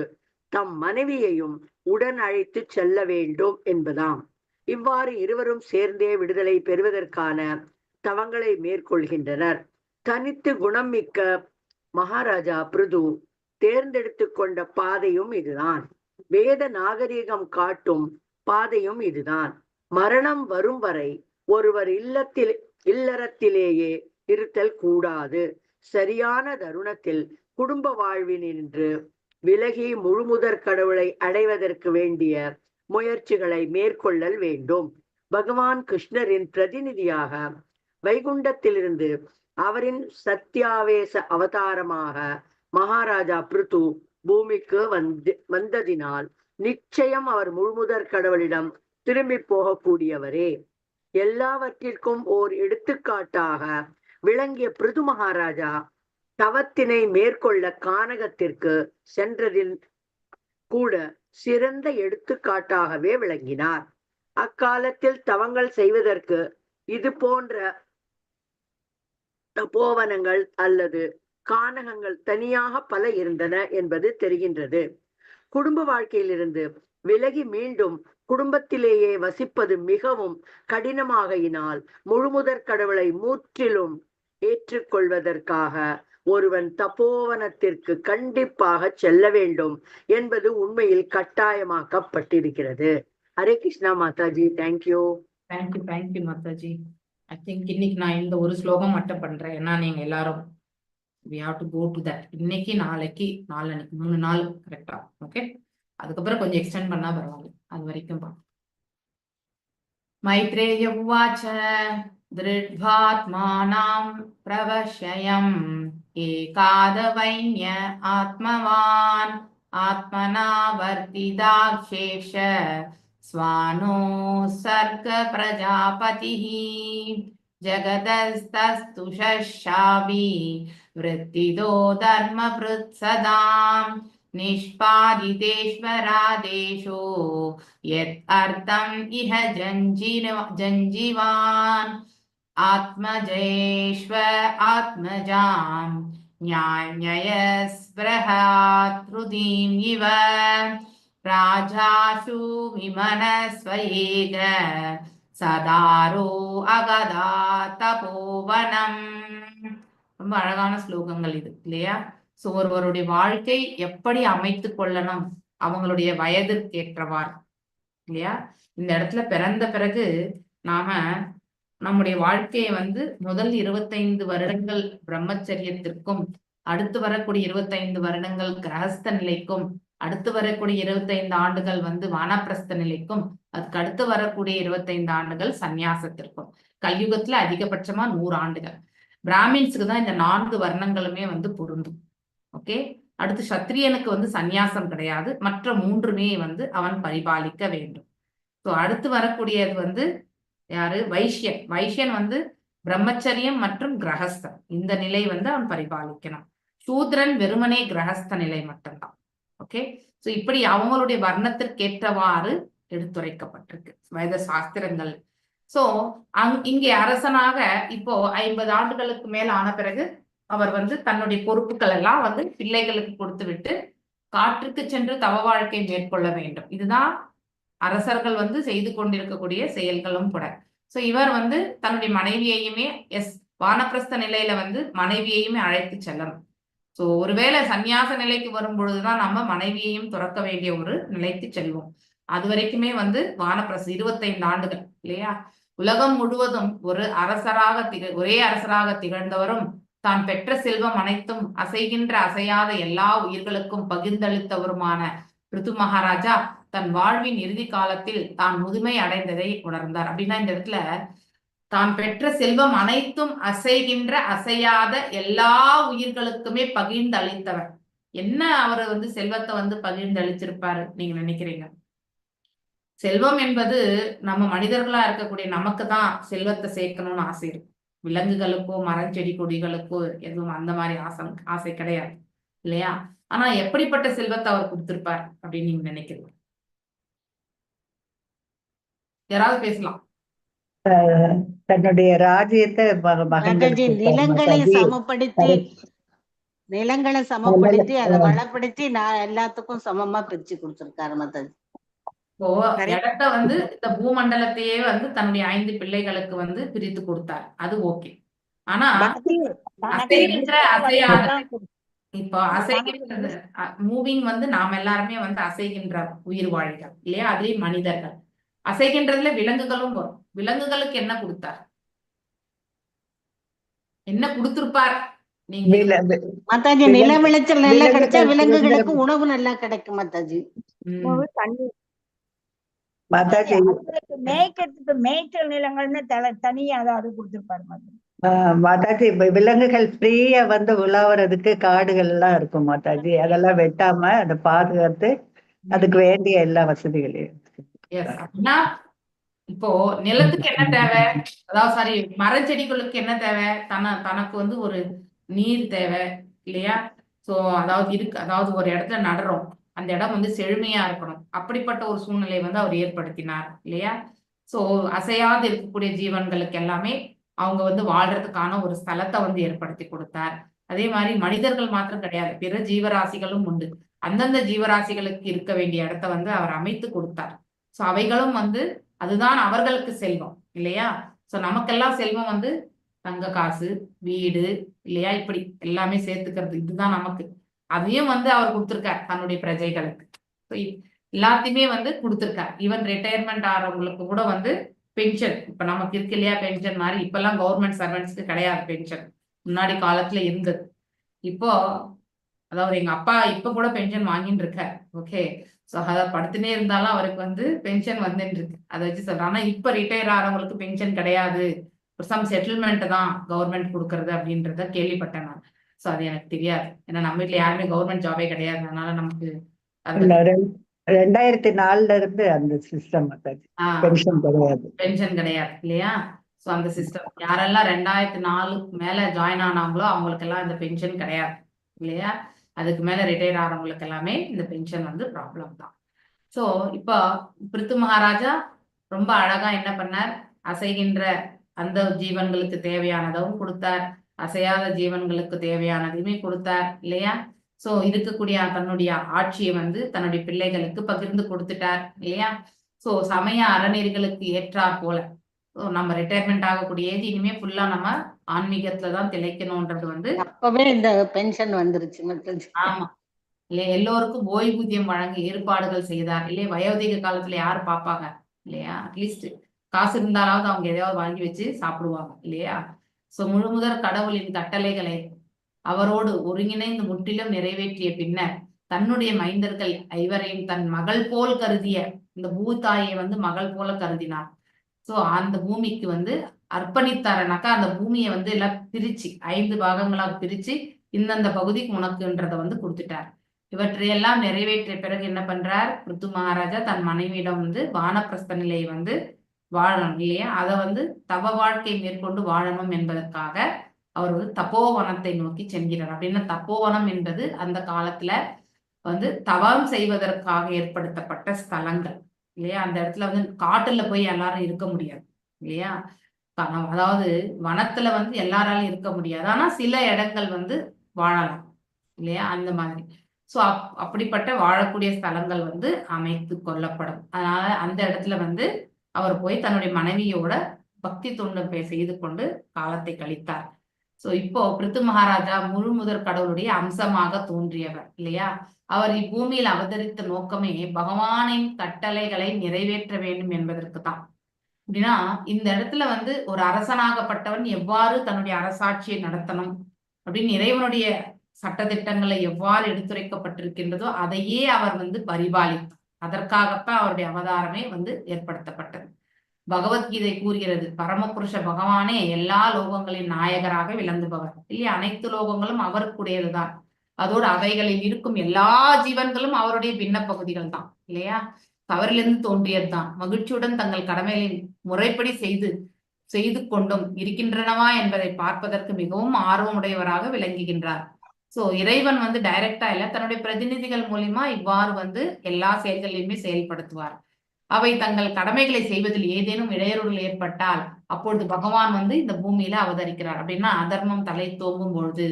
தம் மனைவியையும் உடன் அழைத்து செல்ல வேண்டும் என்பதாம். இவ்வாறு இருவரும் சேர்ந்தே விடுதலை பெறுவதற்கான தவங்களை மேற்கொள்கின்றனர். தனித்து குணம் மிக்க மகாராஜா பிருது தேர்ந்தெடுத்து கொண்ட பாதையும் இதுதான். வேத நாகரிகம் காட்டும் பாதையும் இதுதான். மரணம் வரும் வரை ஒருவர் இல்லறத்திலேயே இருத்தல் கூடாது. சரியான தருணத்தில் குடும்ப வாழ்வினின்று விலகி முழுமுதற் கடவுளை அடைவதற்கு வேண்டிய முயற்சிகளை மேற்கொள்ளல் வேண்டும். பகவான் கிருஷ்ணரின் பிரதிநிதியாக வைகுண்டத்திலிருந்து அவரின் சத்யாவேச அவதாரமாக மகாராஜா பிருது பூமிக்கு வந்ததினால் நிச்சயம் அவர் முழுமுதற் கடவுளிடம் திரும்பி போகக்கூடியவரே. எல்லாவற்றிற்கும் ஓர் எடுத்துக்காட்டாக விளங்கிய பிருது மகாராஜா தவத்தினை மேற்கொள்ள கானகத்திற்கு சென்றதில் கூட சிறந்த எடுத்துக்காட்டாகவே விளங்கினார். அக்காலத்தில் தவங்கள் செய்வதற்கு இது போன்ற தபோவனங்கள் அல்லது கானகங்கள் தனியாக பல இருந்தன என்பது தெரிகின்றது. குடும்ப வாழ்க்கையிலிருந்து விலகி மீண்டும் குடும்பத்திலேயே வசிப்பது மிகவும் கடினமாகையினால் முழுமுதற் கடவுளை முற்றிலும் ஏற்றுக்கொள்வதற்காக ஒருவன் தபோவனத்திற்கு கண்டிப்பாக செல்ல வேண்டும் என்பது உண்மையில் கட்டாயமாக்கப்பட்டிருக்கிறது. Hare Krishna Mataji. Thank you. Thank you Mataji. I think இன்னைக்கு நான் இந்த ஒரு ஸ்லோகம் மட்டும் பண்றேன். ஏன்னா நீங்க எல்லாரும் we have to go to that. இன்னைக்கு நாளைக்கு நாளன்னைக்கு 3 நாள் கரெக்டா? ஓகே, அதுக்கப்புறம் கொஞ்சம் எக்ஸ்டெண்ட் பண்ணா பரவாயில்ல. அது வரைக்கும் பா. மைத்ரேய உவாச்ச திருட்வாத்மானாம் பிரவஷ்யம் ஏகாதவைன்ய ஆத்மவான் ஆத்மனா வர்த்திதாக்ஷேஷ ஸ்வானோ சர்க பிரஜாபதிஹ ஜகதஸ்தஸ்து ஷஷாபி விருத்திதோ தர்ம ப்ருத்சதாம் நிஷ்பாதிதேஸ்வராதேஷோ யத் அர்த்தம் இஹ ஜஞ்சிவான் ஆத்மஜேஷ்வ ஆத்மஜாம் ஞாயஸ்பிரஹாத்ருதீம் இவ ராஜாஷு விமனஸ்வயேக சதாரோ அகதா தபோவனம். ரொம்ப அழகான ஸ்லோகங்கள் இது இல்லையா? சோ ஒருவருடைய வாழ்க்கை எப்படி அமைத்து கொள்ளணும், அவங்களுடைய வயதிற்கேற்றவாறு இல்லையா? இந்த இடத்துல பிறந்த பிறகு நாம நம்முடைய வாழ்க்கையை வந்து முதல் 25 வருடங்கள் பிரம்மச்சரியத்திற்கும், அடுத்து வரக்கூடிய 25 வருடங்கள் கிரகஸ்த நிலைக்கும், அடுத்து வரக்கூடிய 25 ஆண்டுகள் வந்து வானப்பிரஸ்த நிலைக்கும், அதுக்கு அடுத்து வரக்கூடிய 25 ஆண்டுகள் சந்நியாசத்திற்கும். கலியுகத்துல அதிகபட்சமா 100 ஆண்டுகள். பிராமின்ஸுக்கு தான் இந்த 4 வர்ணங்களுமே வந்து பொருந்தும். ஓகே, அடுத்து சத்திரியனுக்கு வந்து சந்நியாசம் கிடையாது, மற்ற 3மே வந்து அவன் பரிபாலிக்க வேண்டும். ஸோ அடுத்து வரக்கூடியது வந்து யாரு? வைஷ்யன். வைஷ்யன் வந்து பிரம்மச்சரியம் மற்றும் கிரகஸ்தன், இந்த நிலை வந்து அவன் பரிபாலிக்கணும். சூத்ரன் வெறுமனே கிரகஸ்த நிலை மட்டும்தான். ஓகே, ஸோ இப்படி அவங்களுடைய வர்ணத்திற்கேற்றவாறு எடுத்துரைக்கப்பட்டிருக்கு வேத சாஸ்திரங்கள். சோ இங்கே அரசனாக இப்போ 50 ஆண்டுகளுக்கு மேல் ஆன பிறகு அவர் வந்து தன்னுடைய பொறுப்புகள் எல்லாம் வந்து பிள்ளைகளுக்கு கொடுத்து விட்டு காற்றுக்கு சென்று தவ வாழ்க்கை மேற்கொள்ள வேண்டும். இதுதான் அரசர்கள் வந்து செய்து கொண்டிருக்கக்கூடிய செயல்களும் கூட. சோ இவர் வந்து தன்னுடைய மனைவியையுமே வானப்பிரஸ்த நிலையில வந்து மனைவியையுமே அழைத்து செல்லணும். சோ ஒருவேளை சந்நியாச நிலைக்கு வரும் பொழுதுதான் நம்ம மனைவியையும் துறக்க வேண்டிய ஒரு நிலைக்கு செல்வோம். அது வரைக்குமே வந்து வானப்பிரஸ்த 25 ஆண்டுகள் இல்லையா? உலகம் முழுவதும் ஒரே அரசராக திகழ்ந்தவரும், தான் பெற்ற செல்வம் அனைத்தும் அசைகின்ற அசையாத எல்லா உயிர்களுக்கும் பகிர்ந்தளித்தவருமான பிருது மகாராஜா தன் வாழ்வின் இறுதி காலத்தில் தான் முதுமை அடைந்ததை உணர்ந்தார். அப்படின்னா இந்த இடத்துல தான் பெற்ற செல்வம் அனைத்தும் அசைகின்ற அசையாத எல்லா உயிர்களுக்குமே பகிர்ந்து அளித்தவர். என்ன அவர் வந்து செல்வத்தை வந்து பகிர்ந்து அளிச்சிருப்பாரு நீங்க நினைக்கிறீங்க? செல்வம் என்பது நம்ம மனிதர்களா இருக்கக்கூடிய நமக்கு தான் செல்வத்தை சேர்க்கணும்னு ஆசை இருக்கு. விலங்குகளுக்கோ மரஞ்செடி கொடிகளுக்கோ எதுவும் அந்த மாதிரி ஆசை கிடையாது இல்லையா? ஆனா எப்படிப்பட்ட செல்வத்தை அவர் கொடுத்திருப்பார் அப்படின்னு நீங்க நினைக்கிறீங்க? யாராவது பேசலாம். தன்னுடைய ராஜ்யத்தை நிலங்களை சமப்படுத்தி அதை வளப்படுத்தி நான் எல்லாத்துக்கும் சமமா பிரிச்சு கொடுத்திருக்காரு மாதாஜி. இப்போ இடத்த வந்து இந்த பூமண்டலத்தையே வந்து தன்னுடைய 5 பிள்ளைகளுக்கு வந்து பிரித்து கொடுத்தார். அது ஓகே. ஆனா அசைகின்ற அசையாத, இப்போ அசைகின்றது மூவிங் வந்து நாம எல்லாருமே வந்து அசைகின்ற உயிர் வாழ்கள் இல்லையா? அதுலயும் மனிதர்கள். அசைகின்றதுல விலங்குகளும் வரும். விலங்குகளுக்கு என்ன கொடுத்தார்? என்ன கொடுத்திருப்பார்? மாதாஜி நில விளைச்சல் நல்லா கிடைச்சா விலங்குகளுக்கு உணவு நல்லா கிடைக்கும் மாதாஜி. மேய்க்கிறதுக்கு மேய்ச்சல் நிலங்கள்னு தனியா அதாவது கொடுத்திருப்பாரு மாதாஜி. மாதாஜி விலங்குகள் ஃப்ரீயா வந்து உலாவறதுக்கு காடுகள் எல்லாம் இருக்கும் மாதாஜி. அதெல்லாம் வெட்டாம அதை பாதுகாத்து அதுக்கு வேண்டிய எல்லா வசதிகளையும். இப்போ நிலத்துக்கு என்ன தேவை? அதாவது மரச்செடிகளுக்கு என்ன தேவை? தனக்கு வந்து ஒரு நீர் தேவை இல்லையா? சோ அதாவது ஒரு இடத்துல நடுறோம், அந்த இடம் வந்து செழுமையா இருக்கணும். அப்படிப்பட்ட ஒரு சூழ்நிலையை வந்து அவர் ஏற்படுத்தினார் இல்லையா? சோ அசையாது இருக்கக்கூடிய ஜீவன்களுக்கு எல்லாமே அவங்க வந்து வாழ்றதுக்கான ஒரு ஸ்தலத்தை வந்து ஏற்படுத்தி கொடுத்தார். அதே மாதிரி மனிதர்கள் மாத்திரம் கிடையாது, பிற ஜீவராசிகளும் உண்டு. அந்தந்த ஜீவராசிகளுக்கு இருக்க வேண்டிய இடத்த வந்து அவர் அமைத்து கொடுத்தார். சோ அவைகளும் வந்து அதுதான் அவர்களுக்கு செல்வம் இல்லையா? சோ நமக்கெல்லாம் செல்வம் வந்து தங்க காசு, வீடு இல்லையா? இப்படி எல்லாமே சேர்த்துக்கிறது, இதுதான் நமக்கு. அதையும் வந்து அவர் கொடுத்திருக்கார் தன்னுடைய பிரஜைகளுக்கு. எல்லாத்தையுமே வந்து கொடுத்திருக்கார். ஈவன் ரிட்டையர்மெண்ட் ஆறவங்களுக்கு கூட வந்து பென்ஷன், இப்ப நமக்கு இருக்கு இல்லையா பென்ஷன் மாதிரி, இப்ப எல்லாம் கவர்மெண்ட் சர்வெண்ட்ஸ்க்கு கிடையாது பென்ஷன். முன்னாடி காலத்துல இருந்தது. இப்போ அதாவது எங்க அப்பா இப்ப கூட பென்ஷன் வாங்கிட்டு இருக்கார். ஓகே, ஸோ அதை படுத்துனே இருந்தாலும் அவருக்கு வந்து பென்ஷன் வந்துட்டு இருக்கு. அதை வச்சு சொல்றேன். ஆனா இப்ப ரிட்டையர் ஆறவங்களுக்கு பென்ஷன் கிடையாது, சம் செட்டில்மெண்ட் தான் கவர்மெண்ட் கொடுக்கறது அப்படின்றத கேள்விப்பட்டேன் நான். ஸோ அது எனக்கு தெரியாது, ஏன்னா நம்ம வீட்டுல யாருமே கவர்மெண்ட் ஜாபே கிடையாது. அதனால நமக்கு 2004ல இருந்து அந்த சிஸ்டம் பென்ஷன் கிடையாது, பென்ஷன் கிடையாது இல்லையா? ஸோ அந்த சிஸ்டம் யாரெல்லாம் 2004க்கு மேல ஜாயின் ஆனாங்களோ அவங்களுக்கு எல்லாம் இந்த பென்ஷன் கிடையாது இல்லையா? அதுக்கு மேல ரிட்டையர் ஆகிறவங்களுக்கு எல்லாமே இந்த பென்ஷன் வந்து ப்ராப்ளம் தான். ஸோ இப்போ பிருத்து மகாராஜா ரொம்ப அழகா என்ன பண்ணார்? அசைகின்ற அந்த ஜீவன்களுக்கு தேவையானதும் கொடுத்தார், அசையாத ஜீவன்களுக்கு தேவையானதையுமே கொடுத்தார் இல்லையா? சோ இருக்கக்கூடிய தன்னுடைய ஆட்சியை வந்து தன்னுடைய பிள்ளைகளுக்கு பகிர்ந்து கொடுத்துட்டார் இல்லையா? சோ சமய அறநெறிகளுக்கு ஏற்றாற் போல நம்ம ரிட்டையர்மெண்ட் ஆகக்கூடிய ஏஜ் இனிமே ஃபுல்லா நம்ம ஆன்மீகத்துலதான் திளைக்கணும்ன்றது வந்து அப்பவே இந்த பென்ஷன் வந்துருச்சு. ஆமா இல்லையா? எல்லோருக்கும் ஓய்வூதியம் வழங்க ஏற்பாடுகள் செய்தார் இல்லையா? வயோதிக காலத்துல யாரு பாப்பாங்க இல்லையா? அட்லீஸ்ட் காசு இருந்தாலாவது அவங்க எதையாவது வாங்கி வச்சு சாப்பிடுவாங்க இல்லையா? சோ முழுமுதற் கடவுளின் கட்டளைகளை அவரோடு ஒருங்கிணைந்து முற்றிலும் நிறைவேற்றிய பின்னர் தன்னுடைய மைந்தர்கள் ஐவரையும் தன் மகள் போல் கருதிய இந்த பூதாயை வந்து மகள் போல கருதினார். சோ அந்த பூமிக்கு வந்து அர்ப்பணித்தாரனாக்கா அந்த பூமியை வந்து எல்லாம் பிரிச்சு 5 பாகங்களாக பிரிச்சு இந்தந்த பகுதிக்கு உனக்குன்றத வந்து கொடுத்துட்டார். இவற்றையெல்லாம் நிறைவேற்றிய பிறகு என்ன பண்றார்? பிருத்து மகாராஜா தன் மனைவியிடம் வந்து வானப்பிரஸ்த நிலையை வந்து வாழணும் இல்லையா? அதை வந்து தவ வாழ்க்கை மேற்கொண்டு வாழணும் என்பதற்காக அவர் வந்து தப்போவனத்தை நோக்கி செல்கிறார். அப்படின்னா தப்போவனம் என்பது அந்த காலத்துல வந்து தவம் செய்வதற்காக ஏற்படுத்தப்பட்ட ஸ்தலங்கள் இல்லையா? அந்த இடத்துல வந்து காட்டுல போய் எல்லாரும் இருக்க முடியாது இல்லையா? அதாவது வனத்துல வந்து எல்லாராலும் இருக்க முடியாது, ஆனா சில இடங்கள் வந்து வாழலாம் இல்லையா? அந்த மாதிரி சோ அப்படிப்பட்ட வாழக்கூடிய ஸ்தலங்கள் வந்து அமைத்து கொள்ளப்படும். அதனால அந்த இடத்துல வந்து அவர் போய் தன்னுடைய மனைவியோட பக்தி தொண்டு செய்து கொண்டு காலத்தை கழித்தார். சோ இப்போ பிருத்து மகாராஜா முழு முதற் கடவுளுடைய அம்சமாக தோன்றியவர் இல்லையா? அவர் இப்பூமியில் அவதரித்த நோக்கமே பகவானின் கட்டளைகளை நிறைவேற்ற வேண்டும் என்பதற்கு தான். அப்படின்னா இந்த இடத்துல வந்து ஒரு அரசனாகப்பட்டவன் எவ்வாறு தன்னுடைய அரசாட்சியை நடத்தணும் அப்படின்னு இறைவனுடைய சட்டதிட்டங்களை எவ்வாறு எடுத்துரைக்கப்பட்டிருக்கின்றதோ அதையே அவர் வந்து பரிபாலித்தார். அதற்காகத்தான் அவருடைய அவதாரமே வந்து ஏற்படுத்தப்பட்டது. பகவத்கீதை கூறுகிறது, பரமபுருஷ பகவானே எல்லா லோகங்களின் நாயகராக விளங்குபவர் இல்லையா? அனைத்து லோகங்களும் அவருக்குடையதுதான். அதோடு அவைகளில் இருக்கும் எல்லா ஜீவன்களும் அவருடைய பின்ன பகுதிகள் தான் இல்லையா? அவரிலிருந்து தோன்றியதுதான். மகிழ்ச்சியுடன் தங்கள் கடமைகளை முறைப்படி செய்து கொண்டும் இருக்கின்றனவா என்பதை பார்ப்பதற்கு மிகவும் ஆர்வமுடையவராக விளங்குகின்றார். சோ இறைவன் வந்து டைரக்டா இல்ல, தன்னுடைய பிரதிநிதிகள் மூலியமா இவ்வாறு வந்து எல்லா செயல்களையுமே செயல்படுத்துவார். அவை தங்கள் கடமைகளை செய்வதில் ஏதேனும் இடையூறுகள் ஏற்பட்டால் அப்பொழுது பகவான் வந்து இந்த பூமியில அவதரிக்கிறார். அப்படின்னா அதர்மம் தலை தோங்கும் பொழுது,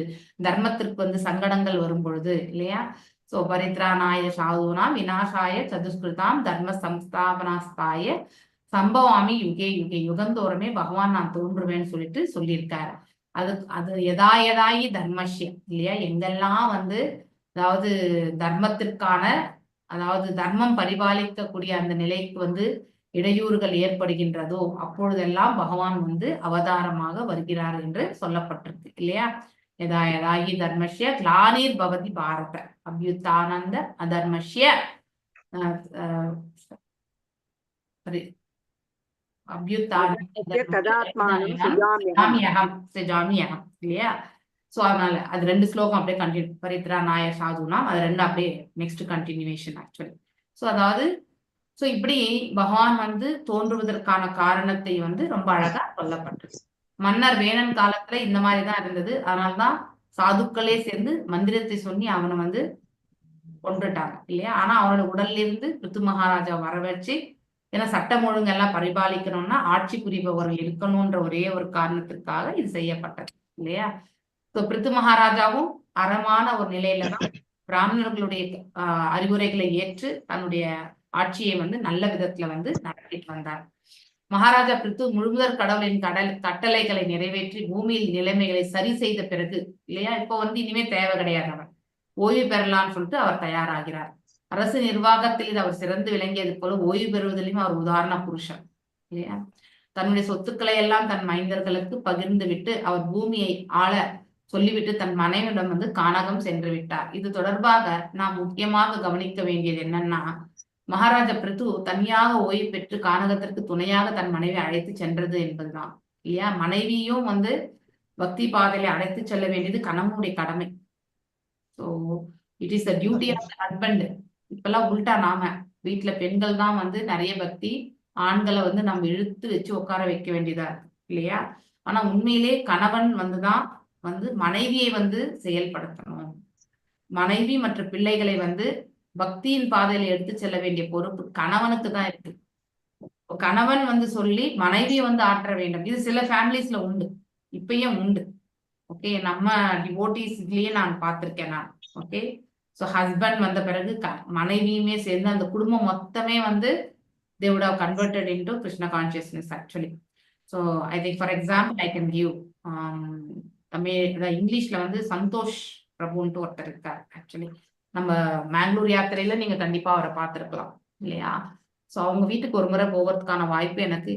தர்மத்திற்கு வந்து சங்கடங்கள் வரும் பொழுது இல்லையா? சோ பரித்ராணாய சாதுனாம் விநாசாய சதுஷ்கிருதாம் தர்ம சம்ஸ்தாபனாஸ்தாய சம்பவாமி யுகே யுகே, யுகந்தோறுமே பகவான் நான் தோன்றுவேன்னு சொல்லிட்டு சொல்லியிருக்காரு. அது எதாயதாயி தர்மஷ்யம் இல்லையா? எங்கெல்லாம் வந்து அதாவது தர்மத்திற்கான அதாவது தர்மம் பரிபாலிக்கக்கூடிய அந்த நிலைக்கு வந்து இடையூறுகள் ஏற்படுகின்றதோ அப்பொழுதெல்லாம் பகவான் வந்து அவதாரமாக வருகிறார் என்று சொல்லப்பட்டிருக்கு இல்லையா? எதாயதாயி தர்மஷ்ய கிளானிர் பவதி பாரத அபியுத்தானந்த அதர்மஷ்ய இல்லையா? சோ அதனால அது 2 ஸ்லோகம் அப்படியே கண்டினியூ, பரித்ரா நாய சாதுனா அது 2 அப்படியே நெக்ஸ்ட் கண்டினியூவேஷன் ஆக்சுவலி. சோ அதாவது சோ இப்படி பகவான் வந்து தோன்றுவதற்கான காரணத்தை வந்து ரொம்ப அழகா சொல்லப்பட்டிருக்கு. மன்னர் வேணன் காலத்துல இந்த மாதிரிதான் இருந்தது. அதனால்தான் சாதுக்களே சேர்ந்து மந்திரத்தை சொல்லி அவனை வந்து கொண்டுட்டாங்க இல்லையா? ஆனா அவனோட உடல்ல இருந்து பிருத்து மகாராஜா வர வச்சு, ஏன்னா சட்டம் ஒழுங்கெல்லாம் பரிபாலிக்கணும்னா ஆட்சி புரிபவர் இருக்கணும்ன்ற ஒரே ஒரு காரணத்திற்காக இது செய்யப்பட்டது இல்லையா? பிருத்து மகாராஜாவும் அறமான ஒரு நிலையில தான் பிராமணர்களுடைய அறிவுரைகளை ஏற்று தன்னுடைய ஆட்சியை வந்து நல்ல விதத்துல வந்து நடத்திட்டு வந்தார். மகாராஜா பிருத்து முழுமுதற் கடவுளின் கட்டளைகளை நிறைவேற்றி பூமியில் நிலைமைகளை சரி செய்த பிறகு இல்லையா? இப்போ வந்து இனிமே தேவை கிடையாது, அவர் ஓய்வு பெறலாம்னு சொல்லிட்டு அவர் தயாராகிறார். அரசு நிர்வாகத்தில் அவர் சிறந்து விளங்கியது போல ஓய்வு பெறுவதிலும் அவர் உதாரண புருஷன் இல்லையா? தன்னுடைய சொத்துக்களை எல்லாம் தன் மைந்தர்களுக்கு பகிர்ந்து விட்டு அவர் பூமியை ஆள சொல்லிவிட்டு தன் மனைவியிடம் வந்து கானகம் சென்று விட்டார். இது தொடர்பாக நாம் முக்கியமாக கவனிக்க வேண்டியது என்னன்னா, மகாராஜா பிருத்து தனியாக ஓய்வு பெற்று கானகத்திற்கு துணையாக தன் மனைவி அழைத்து சென்றது என்பதுதான் இல்லையா? மனைவியும் வந்து பக்தி பாதையில அழைத்து செல்ல வேண்டியது கணவனுடைய கடமை. So it is the duty of the husband. இப்பெல்லாம் உள்டா, நாம வீட்டுல பெண்கள் தான் வந்து நிறைய பக்தி, ஆண்களை வந்து நம்ம இழுத்து வச்சு உட்கார வைக்க வேண்டியதா இருக்கு இல்லையா? ஆனா உண்மையிலே கணவன் வந்துதான் வந்து மனைவியை வந்து செயல்படுத்தணும். மனைவி மற்றும் பிள்ளைகளை வந்து பக்தியின் பாதையில எடுத்து செல்ல வேண்டிய பொறுப்பு கணவனுக்கு தான் இருக்கு கணவன் வந்து சொல்லி மனைவி வந்து ஆற்ற வேண்டும். இது சில ஃபேமிலிஸ்ல உண்டு, இப்பயும் உண்டு. ஓகே, நம்ம டிவோட்டிஸ் இதுலயே நான் பார்த்திருக்கேன் நான். ஓகே, ஸோ ஹஸ்பண்ட் வந்த பிறகு மனைவியுமே சேர்ந்து அந்த குடும்பம் மொத்தமே வந்து they would have converted into Krishna consciousness actually. So I think for example I can give இங்கிலீஷ்ல வந்து சந்தோஷ் பிரபுன்ட்டு ஒருத்தர் இருக்கார். ஆக்சுவலி நம்ம மேங்களூர் யாத்திரையில நீங்க கண்டிப்பா அவரை பார்த்திருக்கலாம் இல்லையா? ஸோ அவங்க வீட்டுக்கு ஒரு முறை போகிறதுக்கான வாய்ப்பு எனக்கு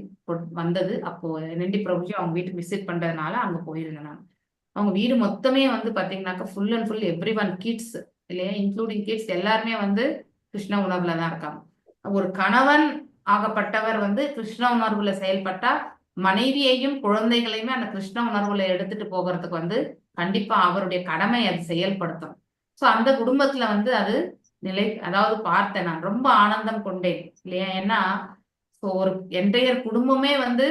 வந்தது. அப்போ NND பிரபுஜி அவங்க வீட்டுக்கு விசிட் பண்றதுனால அங்க போயிருந்தேன் நான். அவங்க வீடு மொத்தமே வந்து பாத்தீங்கன்னாக்கா full and full every one kids இல்லையா, இன்க்ளூடிங் கிட்ஸ் எல்லாருமே வந்து கிருஷ்ண உணர்வுல தான் இருக்காங்க. ஒரு கணவன் ஆகப்பட்டவர் வந்து கிருஷ்ண உணர்வுல செயல்பட்டா மனைவியையும் குழந்தைகளையுமே அந்த கிருஷ்ண உணர்வுல எடுத்துட்டு போகிறதுக்கு வந்து கண்டிப்பா அவருடைய கடமை அது செயல்படுத்தும். ஸோ அந்த குடும்பத்துல வந்து அது அதாவது பார்த்தேன் நான், ரொம்ப ஆனந்தம் கொண்டேன் இல்லையா. ஏன்னா ஒரு என்டையர் குடும்பமே வந்து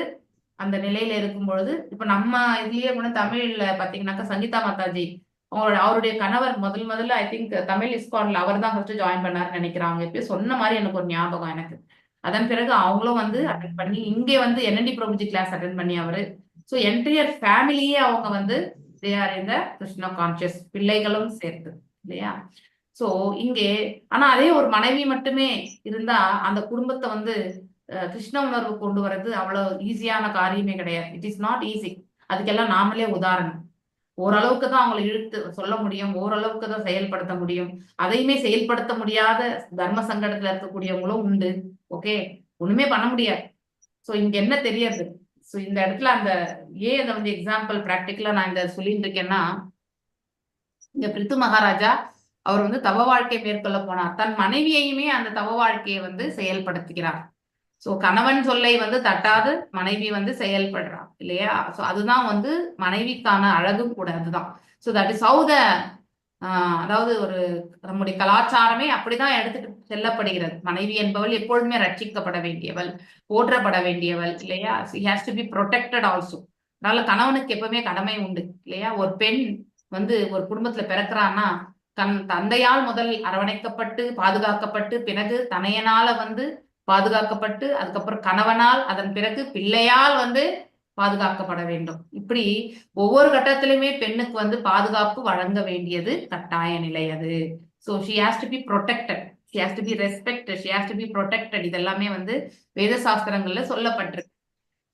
அந்த நிலையில இருக்கும் பொழுது, இப்ப நம்ம இதுலயே கூட தமிழ்ல பாத்தீங்கன்னாக்கா சங்கீதா மாதாஜி அவருடைய கணவர் முதல்ல ஐ திங்க் தமிழ் இஸ்கான்ல அவர் தான் ஃபர்ஸ்ட் ஜாயின் பண்ணாருன்னு நினைக்கிறாங்க. இப்ப சொன்ன மாதிரி எனக்கு ஒரு ஞாபகம் எனக்கு. அதன் பிறகு அவங்களும் வந்து அட்டென்ட் பண்ணி இங்கே வந்து NND பிரபுஜி கிளாஸ் அட்டென்ட் பண்ணி அவரு. ஸோ என்டையர் ஃபேமிலியே அவங்க வந்து தே ஆர் இந்த கிருஷ்ணா கான்சியஸ், பிள்ளைகளும் சேர்த்து இல்லையா. ஸோ இங்கே ஆனா அதே ஒரு மனைவி மட்டுமே இருந்தா அந்த குடும்பத்தை வந்து கிருஷ்ண உணர்வு கொண்டு வர்றது அவ்வளவு ஈஸியான காரியமே கிடையாது. It is not easy. அதுக்கெல்லாம் நாமளே உதாரணம். ஓரளவுக்கு தான் அவங்களை இழுத்து சொல்ல முடியும், ஓரளவுக்கு தான் செயல்படுத்த முடியும். அதையுமே செயல்படுத்த முடியாத தர்ம சங்கடத்துல இருக்கக்கூடியவங்களும் உண்டு. ஓகே, ஒண்ணுமே பண்ண முடியாது. ஸோ இங்க என்ன தெரியாது. ஸோ இந்த இடத்துல அந்த ஏன் அதை வந்து எக்ஸாம்பிள் பிராக்டிக்கலா நான் இந்த சொல்லிட்டு இருக்கேன்னா, இங்க பிரித்து மகாராஜா அவர் வந்து தவ வாழ்க்கை மேற்கொள்ள போனார். தன் மனைவியையுமே அந்த தவ வாழ்க்கையை வந்து செயல்படுத்துகிறார். ஸோ கணவன் சொல்லை வந்து தட்டாது மனைவி வந்து செயல்படுறா இல்லையா. ஸோ அதுதான் வந்து மனைவிக்கான அழகும் கூட அதுதான். So that is how the அதாவது ஒரு நம்முடைய கலாச்சாரமே அப்படிதான் எடுத்துட்டு செல்லப்படுகிறது. மனைவி என்பவள் எப்பொழுதுமே ரட்சிக்கப்பட வேண்டியவள், போற்றப்பட வேண்டியவள் இல்லையா. She has to be protected also. அதனால கணவனுக்கு எப்பவுமே கடமை உண்டு இல்லையா. ஒரு பெண் வந்து ஒரு குடும்பத்துல பிறக்கிறான்னா தந்தையால் முதல் அரவணைக்கப்பட்டு பாதுகாக்கப்பட்டு, பிறகு தனையனால வந்து பாதுகாக்கப்பட்டு, அதுக்கப்புறம் கணவனால், அதன் பிறகு பிள்ளையால் வந்து பாதுகாக்கப்பட வேண்டும். இப்படி ஒவ்வொரு கட்டத்திலுமே பெண்ணுக்கு வந்து பாதுகாப்பு வழங்க வேண்டியது கட்டாய நிலை அது. So she has to be protected, she has to be respected, she has to be protected. இதெல்லாமே வந்து வேத சாஸ்திரங்கள்ல சொல்லப்பட்டிருக்கு.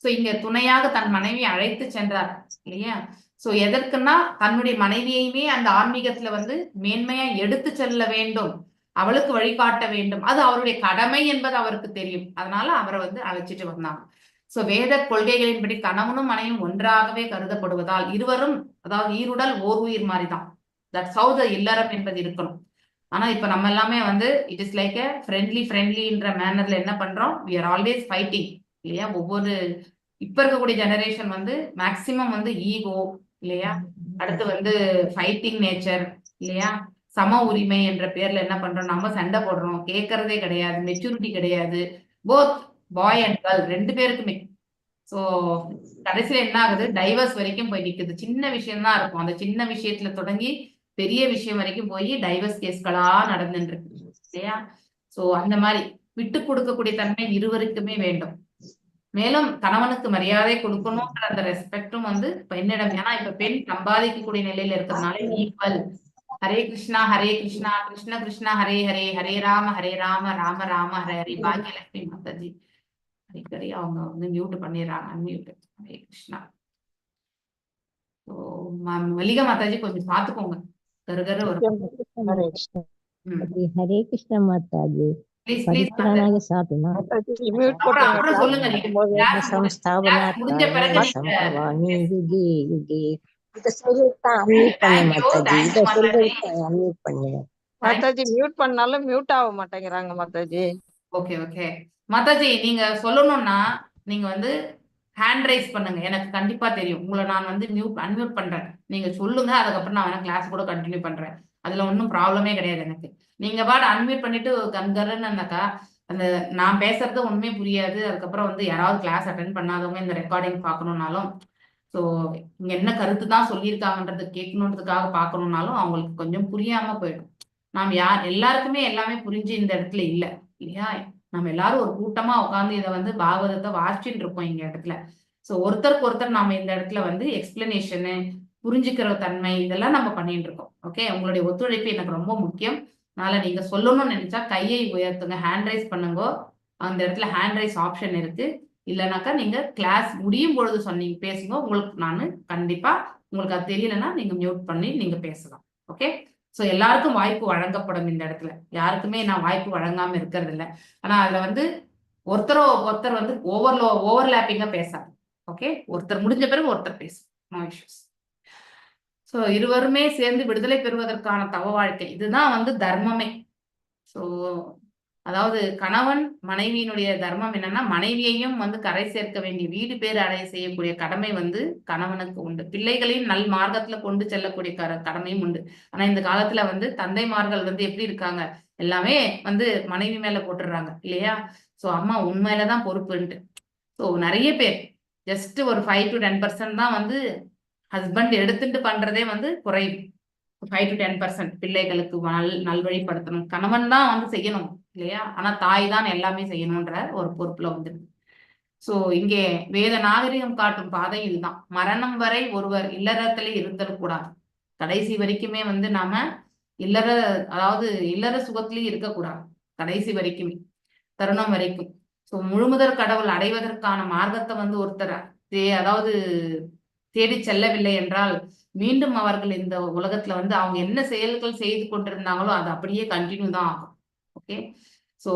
ஸோ இங்க துணையாக தன் மனைவி அழைத்து சென்றார் இல்லையா. ஸோ எதற்குன்னா தன்னுடைய மனைவியையுமே அந்த ஆன்மீகத்துல வந்து மேன்மையா எடுத்து செல்ல வேண்டும், அவளுக்கு வழிகாட்ட வேண்டும். அது அவருடைய கடமை என்பது அவருக்கு தெரியும். அதனால அவரை வந்து அழைச்சிட்டு வந்தாங்க. சோ வேத கொள்கைகளின்படி கணவனும் மனைவியும் ஒன்றாகவே கருதப்படுவதால் இருவரும், அதாவது ஈருடல் ஓர் உயிர் மாதிரிதான். தட்ஸ் ஹவ் த இல்லறம் என்பது இருக்கணும். ஆனா இப்ப நம்ம எல்லாமே வந்து இட் இஸ் லைக் a ஃப்ரெண்ட்லின்ற மேனர்ல என்ன பண்றோம், we are always fighting இல்லையா. ஒவ்வொரு இப்ப இருக்கக்கூடிய ஜெனரேஷன் வந்து மேக்சிமம் வந்து ஈகோ இல்லையா, அடுத்து வந்து ஃபைட்டிங் நேச்சர் இல்லையா, சம உரிமை என்ற பேர்ல என்ன பண்றோம், நம்ம சண்டை போடுறோம், கேட்கறதே கிடையாது, மெச்சூரிட்டி கிடையாது. போத் பாய் அண்ட் கேர்ள் ரெண்டு பேருக்குமே. சோ கடைசியில என்ன ஆகுது, டைவர்ஸ் வரைக்கும் போய் நிக்குது. சின்ன விஷயம் தான் இருக்கும், அந்த சின்ன விஷயத்துல தொடங்கி பெரிய விஷயம் வரைக்கும் போய் டைவர்ஸ் கேஸ்களா நடந்துட்டு இருக்கு இல்லையா. சோ அந்த மாதிரி விட்டு கொடுக்கக்கூடிய தன்மை இருவருக்குமே வேண்டும். மேலும் கணவனுக்கு மரியாதை கொடுக்கணும்ன்ற அந்த ரெஸ்பெக்டும் வந்து பெண்ணிடம். ஏன்னா இப்ப பெண் சம்பாதிக்கக்கூடிய நிலையில இருக்கிறதுனால ஈக்குவல். ஹரே கிருஷ்ணா கிருஷ்ண கிருஷ்ணா ஹரே ஹரே, ஹரே ராம ராம ராம ஹரே ஹரே. பாக்கியலட்சுமி மாதாஜி அடிக்கடி அவங்க வந்து மியூட் பண்ணிடுறாங்க, அன்மியூட். ஹரே கிருஷ்ணா. மல்லிகா மாதாஜி கொஞ்சம் பாத்துக்கோங்க, கருகரு வரும். ஹரே கிருஷ்ணா மாதாஜி. முடிஞ்ச பிறகு மாதாஜி மியூட் பண்ணாலும் மியூட் ஆக மாட்டேங்கிறாங்க மாதாஜி. ஓகே ஓகே மாதாஜி, நீங்க சொல்லணும்னா நீங்க வந்து ஹேண்ட் ரைஸ் பண்ணுங்க, எனக்கு கண்டிப்பா தெரியும். உங்களை நான் வந்து அன்மியூட் பண்றேன், நீங்க சொல்லுங்க. அதுக்கப்புறம் நான் வேணா கிளாஸ் கூட கண்டினியூ பண்றேன், அதுல ஒன்றும் ப்ராப்ளமே கிடையாது எனக்கு. நீங்க பாட்டு அன்மியூட் பண்ணிட்டு கங்கருன்னாக்கா அந்த நான் பேசுறது ஒண்ணுமே புரியாது. அதுக்கப்புறம் வந்து யாராவது கிளாஸ் அட்டென்ட் பண்ணாதவங்க இந்த ரெக்கார்டிங் பார்க்கணும்னாலும், ஸோ இங்க என்ன கருத்து தான் சொல்லியிருக்காங்கன்றது கேட்கணுன்றதுக்காக பார்க்கணும்னாலும் அவங்களுக்கு கொஞ்சம் புரியாம போயிடும். நாம் எல்லாருக்குமே எல்லாமே புரிஞ்சு இந்த இடத்துல இல்லை இல்லையா. நம்ம எல்லாரும் ஒரு கூட்டமா உட்காந்து இதை வந்து பாகவதத்தை வாசிச்சுட்டு இருக்கோம் இங்க இடத்துல. ஸோ ஒருத்தருக்கு ஒருத்தர் நாம இந்த இடத்துல வந்து எக்ஸ்பிளனேஷனு, புரிஞ்சுக்கிற தன்மை இதெல்லாம் நம்ம பண்ணிட்டு இருக்கோம். ஓகே, உங்களுடைய ஒத்துழைப்பு எனக்கு ரொம்ப முக்கியம். அதனால நீங்க சொல்லணும்னு நினைச்சா கையை உயர்த்துங்க, ஹேண்ட் ரைஸ் பண்ணுங்க. அந்த இடத்துல ஹேண்ட் ரைஸ் ஆப்ஷன் இருக்கு. இல்லைனாக்கா நீங்க கிளாஸ் முடியும் பொழுது சொன்னீங்க பேசுங்க. உங்களுக்கு நான் கண்டிப்பா, உங்களுக்கு அது தெரியலன்னா நீங்க மியூட் பண்ணி நீங்க பேசலாம். ஓகே, ஸோ எல்லாருக்கும் வாய்ப்பு வழங்கப்படும் இந்த இடத்துல. யாருக்குமே நான் வாய்ப்பு வழங்காம இருக்கிறது இல்லை. ஆனா அதுல வந்து ஒருத்தர் வந்து ஓவர்லேப்பிங்கா பேசாது. ஓகே, ஒருத்தர் முடிஞ்ச பிறகு ஒருத்தர் பேசும். No issues. ஸோ இருவருமே சேர்ந்து விடுதலை பெறுவதற்கான தவ வாழ்க்கை இதுதான் வந்து தர்மமே. ஸோ அதாவது கணவன் மனைவியினுடைய தர்மம் என்னன்னா, மனைவியையும் வந்து கரை சேர்க்க வேண்டிய, வீடு பேர் அடைய செய்யக்கூடிய கடமை வந்து கணவனுக்கு உண்டு. பிள்ளைகளையும் நல் மார்க்கத்துல கொண்டு செல்லக்கூடிய கடமையும் உண்டு. ஆனா இந்த காலத்துல வந்து தந்தைமார்கள் வந்து எப்படி இருக்காங்க, எல்லாமே வந்து மனைவி மேல போட்டுடுறாங்க இல்லையா? ஸோ அம்மா உண்மையிலதான் பொறுப்புன்ட்டு. ஸோ நிறைய பேர் ஜஸ்ட் ஒரு 5 to 10% தான் வந்து ஹஸ்பண்ட் எடுத்துட்டு பண்றதே வந்து குறைவு. 5 to 10% பிள்ளைகளுக்கு நல்வழிப்படுத்தணும், கணவன் தான் வந்து செய்யணும் இல்லையா? ஆனா தாய் தான் எல்லாமே செய்யணும்ன்ற ஒரு பொறுப்புல வந்துருக்கு. சோ இங்கே வேத நாகரிகம் காட்டும் பாதை இதுதான். மரணம் வரை ஒருவர் இல்லறத்திலே இருத்தல் கூடாது. கடைசி வரைக்குமே வந்து நாம இல்லற சுகத்திலேயே இருக்கக்கூடாது. கடைசி வரைக்குமே, தருணம் வரைக்கும். சோ முழுமுதற் கடவுள் அடைவதற்கான மார்க்கத்தை வந்து ஒருத்தர் அதாவது தேடி செல்லவில்லை என்றால் மீண்டும் அவர்கள் இந்த உலகத்துல வந்து அவங்க என்ன செயல்கள் செய்து கொண்டிருந்தாங்களோ அது அப்படியே கண்டினியூ தான் ஆகும். ஓகே, சோ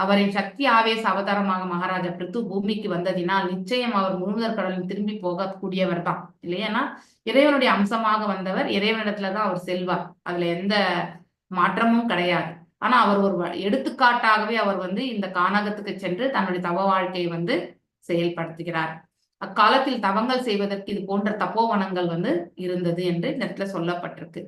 அவரின் சக்தி ஆவேச அவதாரமாக மகாராஜா பிரித்து பூமிக்கு வந்ததினால் நிச்சயம் அவர் முழுமுதற் கடலில் திரும்பி போகக்கூடியவர் தான் இல்லையா? இறைவனுடைய அம்சமாக வந்தவர், இறைவனிடத்துலதான் அவர் செல்வார். அதுல எந்த மாற்றமும் கிடையாது. ஆனா அவர் ஒரு எடுத்துக்காட்டாகவே அவர் வந்து இந்த கானகத்துக்கு சென்று தன்னுடைய தவ வாழ்க்கையை வந்து செயல்படுத்துகிறார். அக்காலத்தில் தவங்கள் செய்வதற்கு இது போன்ற தப்போவனங்கள் வந்து இருந்தது என்று இந்த இடத்துல சொல்லப்பட்டிருக்கு.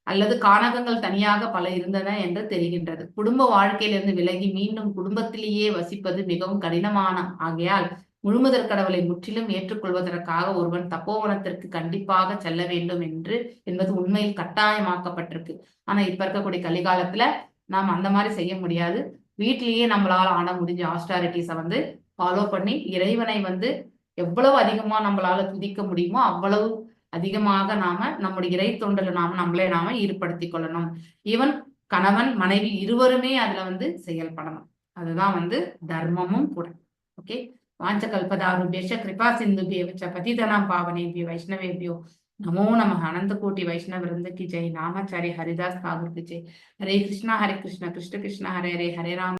அல்லது கானகங்கள் தனியாக பல இருந்தன என்று தெரிகின்றது. குடும்ப வாழ்க்கையிலிருந்து விலகி மீண்டும் குடும்பத்திலேயே வசிப்பது மிகவும் கடினமான ஆகையால் முழுமுதற் கடவுளை முற்றிலும் ஏற்றுக்கொள்வதற்காக ஒருவன் தப்போவனத்திற்கு கண்டிப்பாக செல்ல வேண்டும் என்பது உண்மையில் கட்டாயமாக்கப்பட்டிருக்கு. ஆனா இப்ப இருக்கக்கூடிய கலிகாலத்துல நாம் அந்த மாதிரி செய்ய முடியாது. வீட்டிலேயே நம்மளால ஆன முடிஞ்ச ஆஸ்டாரிட்டிஸை வந்து ஃபாலோ பண்ணி இறைவனை வந்து எவ்வளவு அதிகமா நம்மளால துதிக்க முடியுமோ அவ்வளவு அதிகமாக நாம நம்முடைய இறை தொண்டல நாம ஈடுபடுத்திக் கொள்ளணும். ஈவன் கணவன் மனைவி இருவருமே அதுல வந்து செயல்படணும். அதுதான் வந்து தர்மமும் கூட. ஓகே, வாஞ்ச கல்பதாருபேஷ கிருபா சிந்துபிய வச்ச பதிதனாம் பாவனேபியோ வைஷ்ணவேபியோ நமோ நம. அனந்த கோட்டி வைஷ்ணவ விருந்துக்கு ஜெய். நாமாச்சாரிய ஹரிதாஸ் தாகூர் ஜெய். ஹரே கிருஷ்ணா கிருஷ்ண கிருஷ்ண ஹரே ஹரே, ஹரே ராம்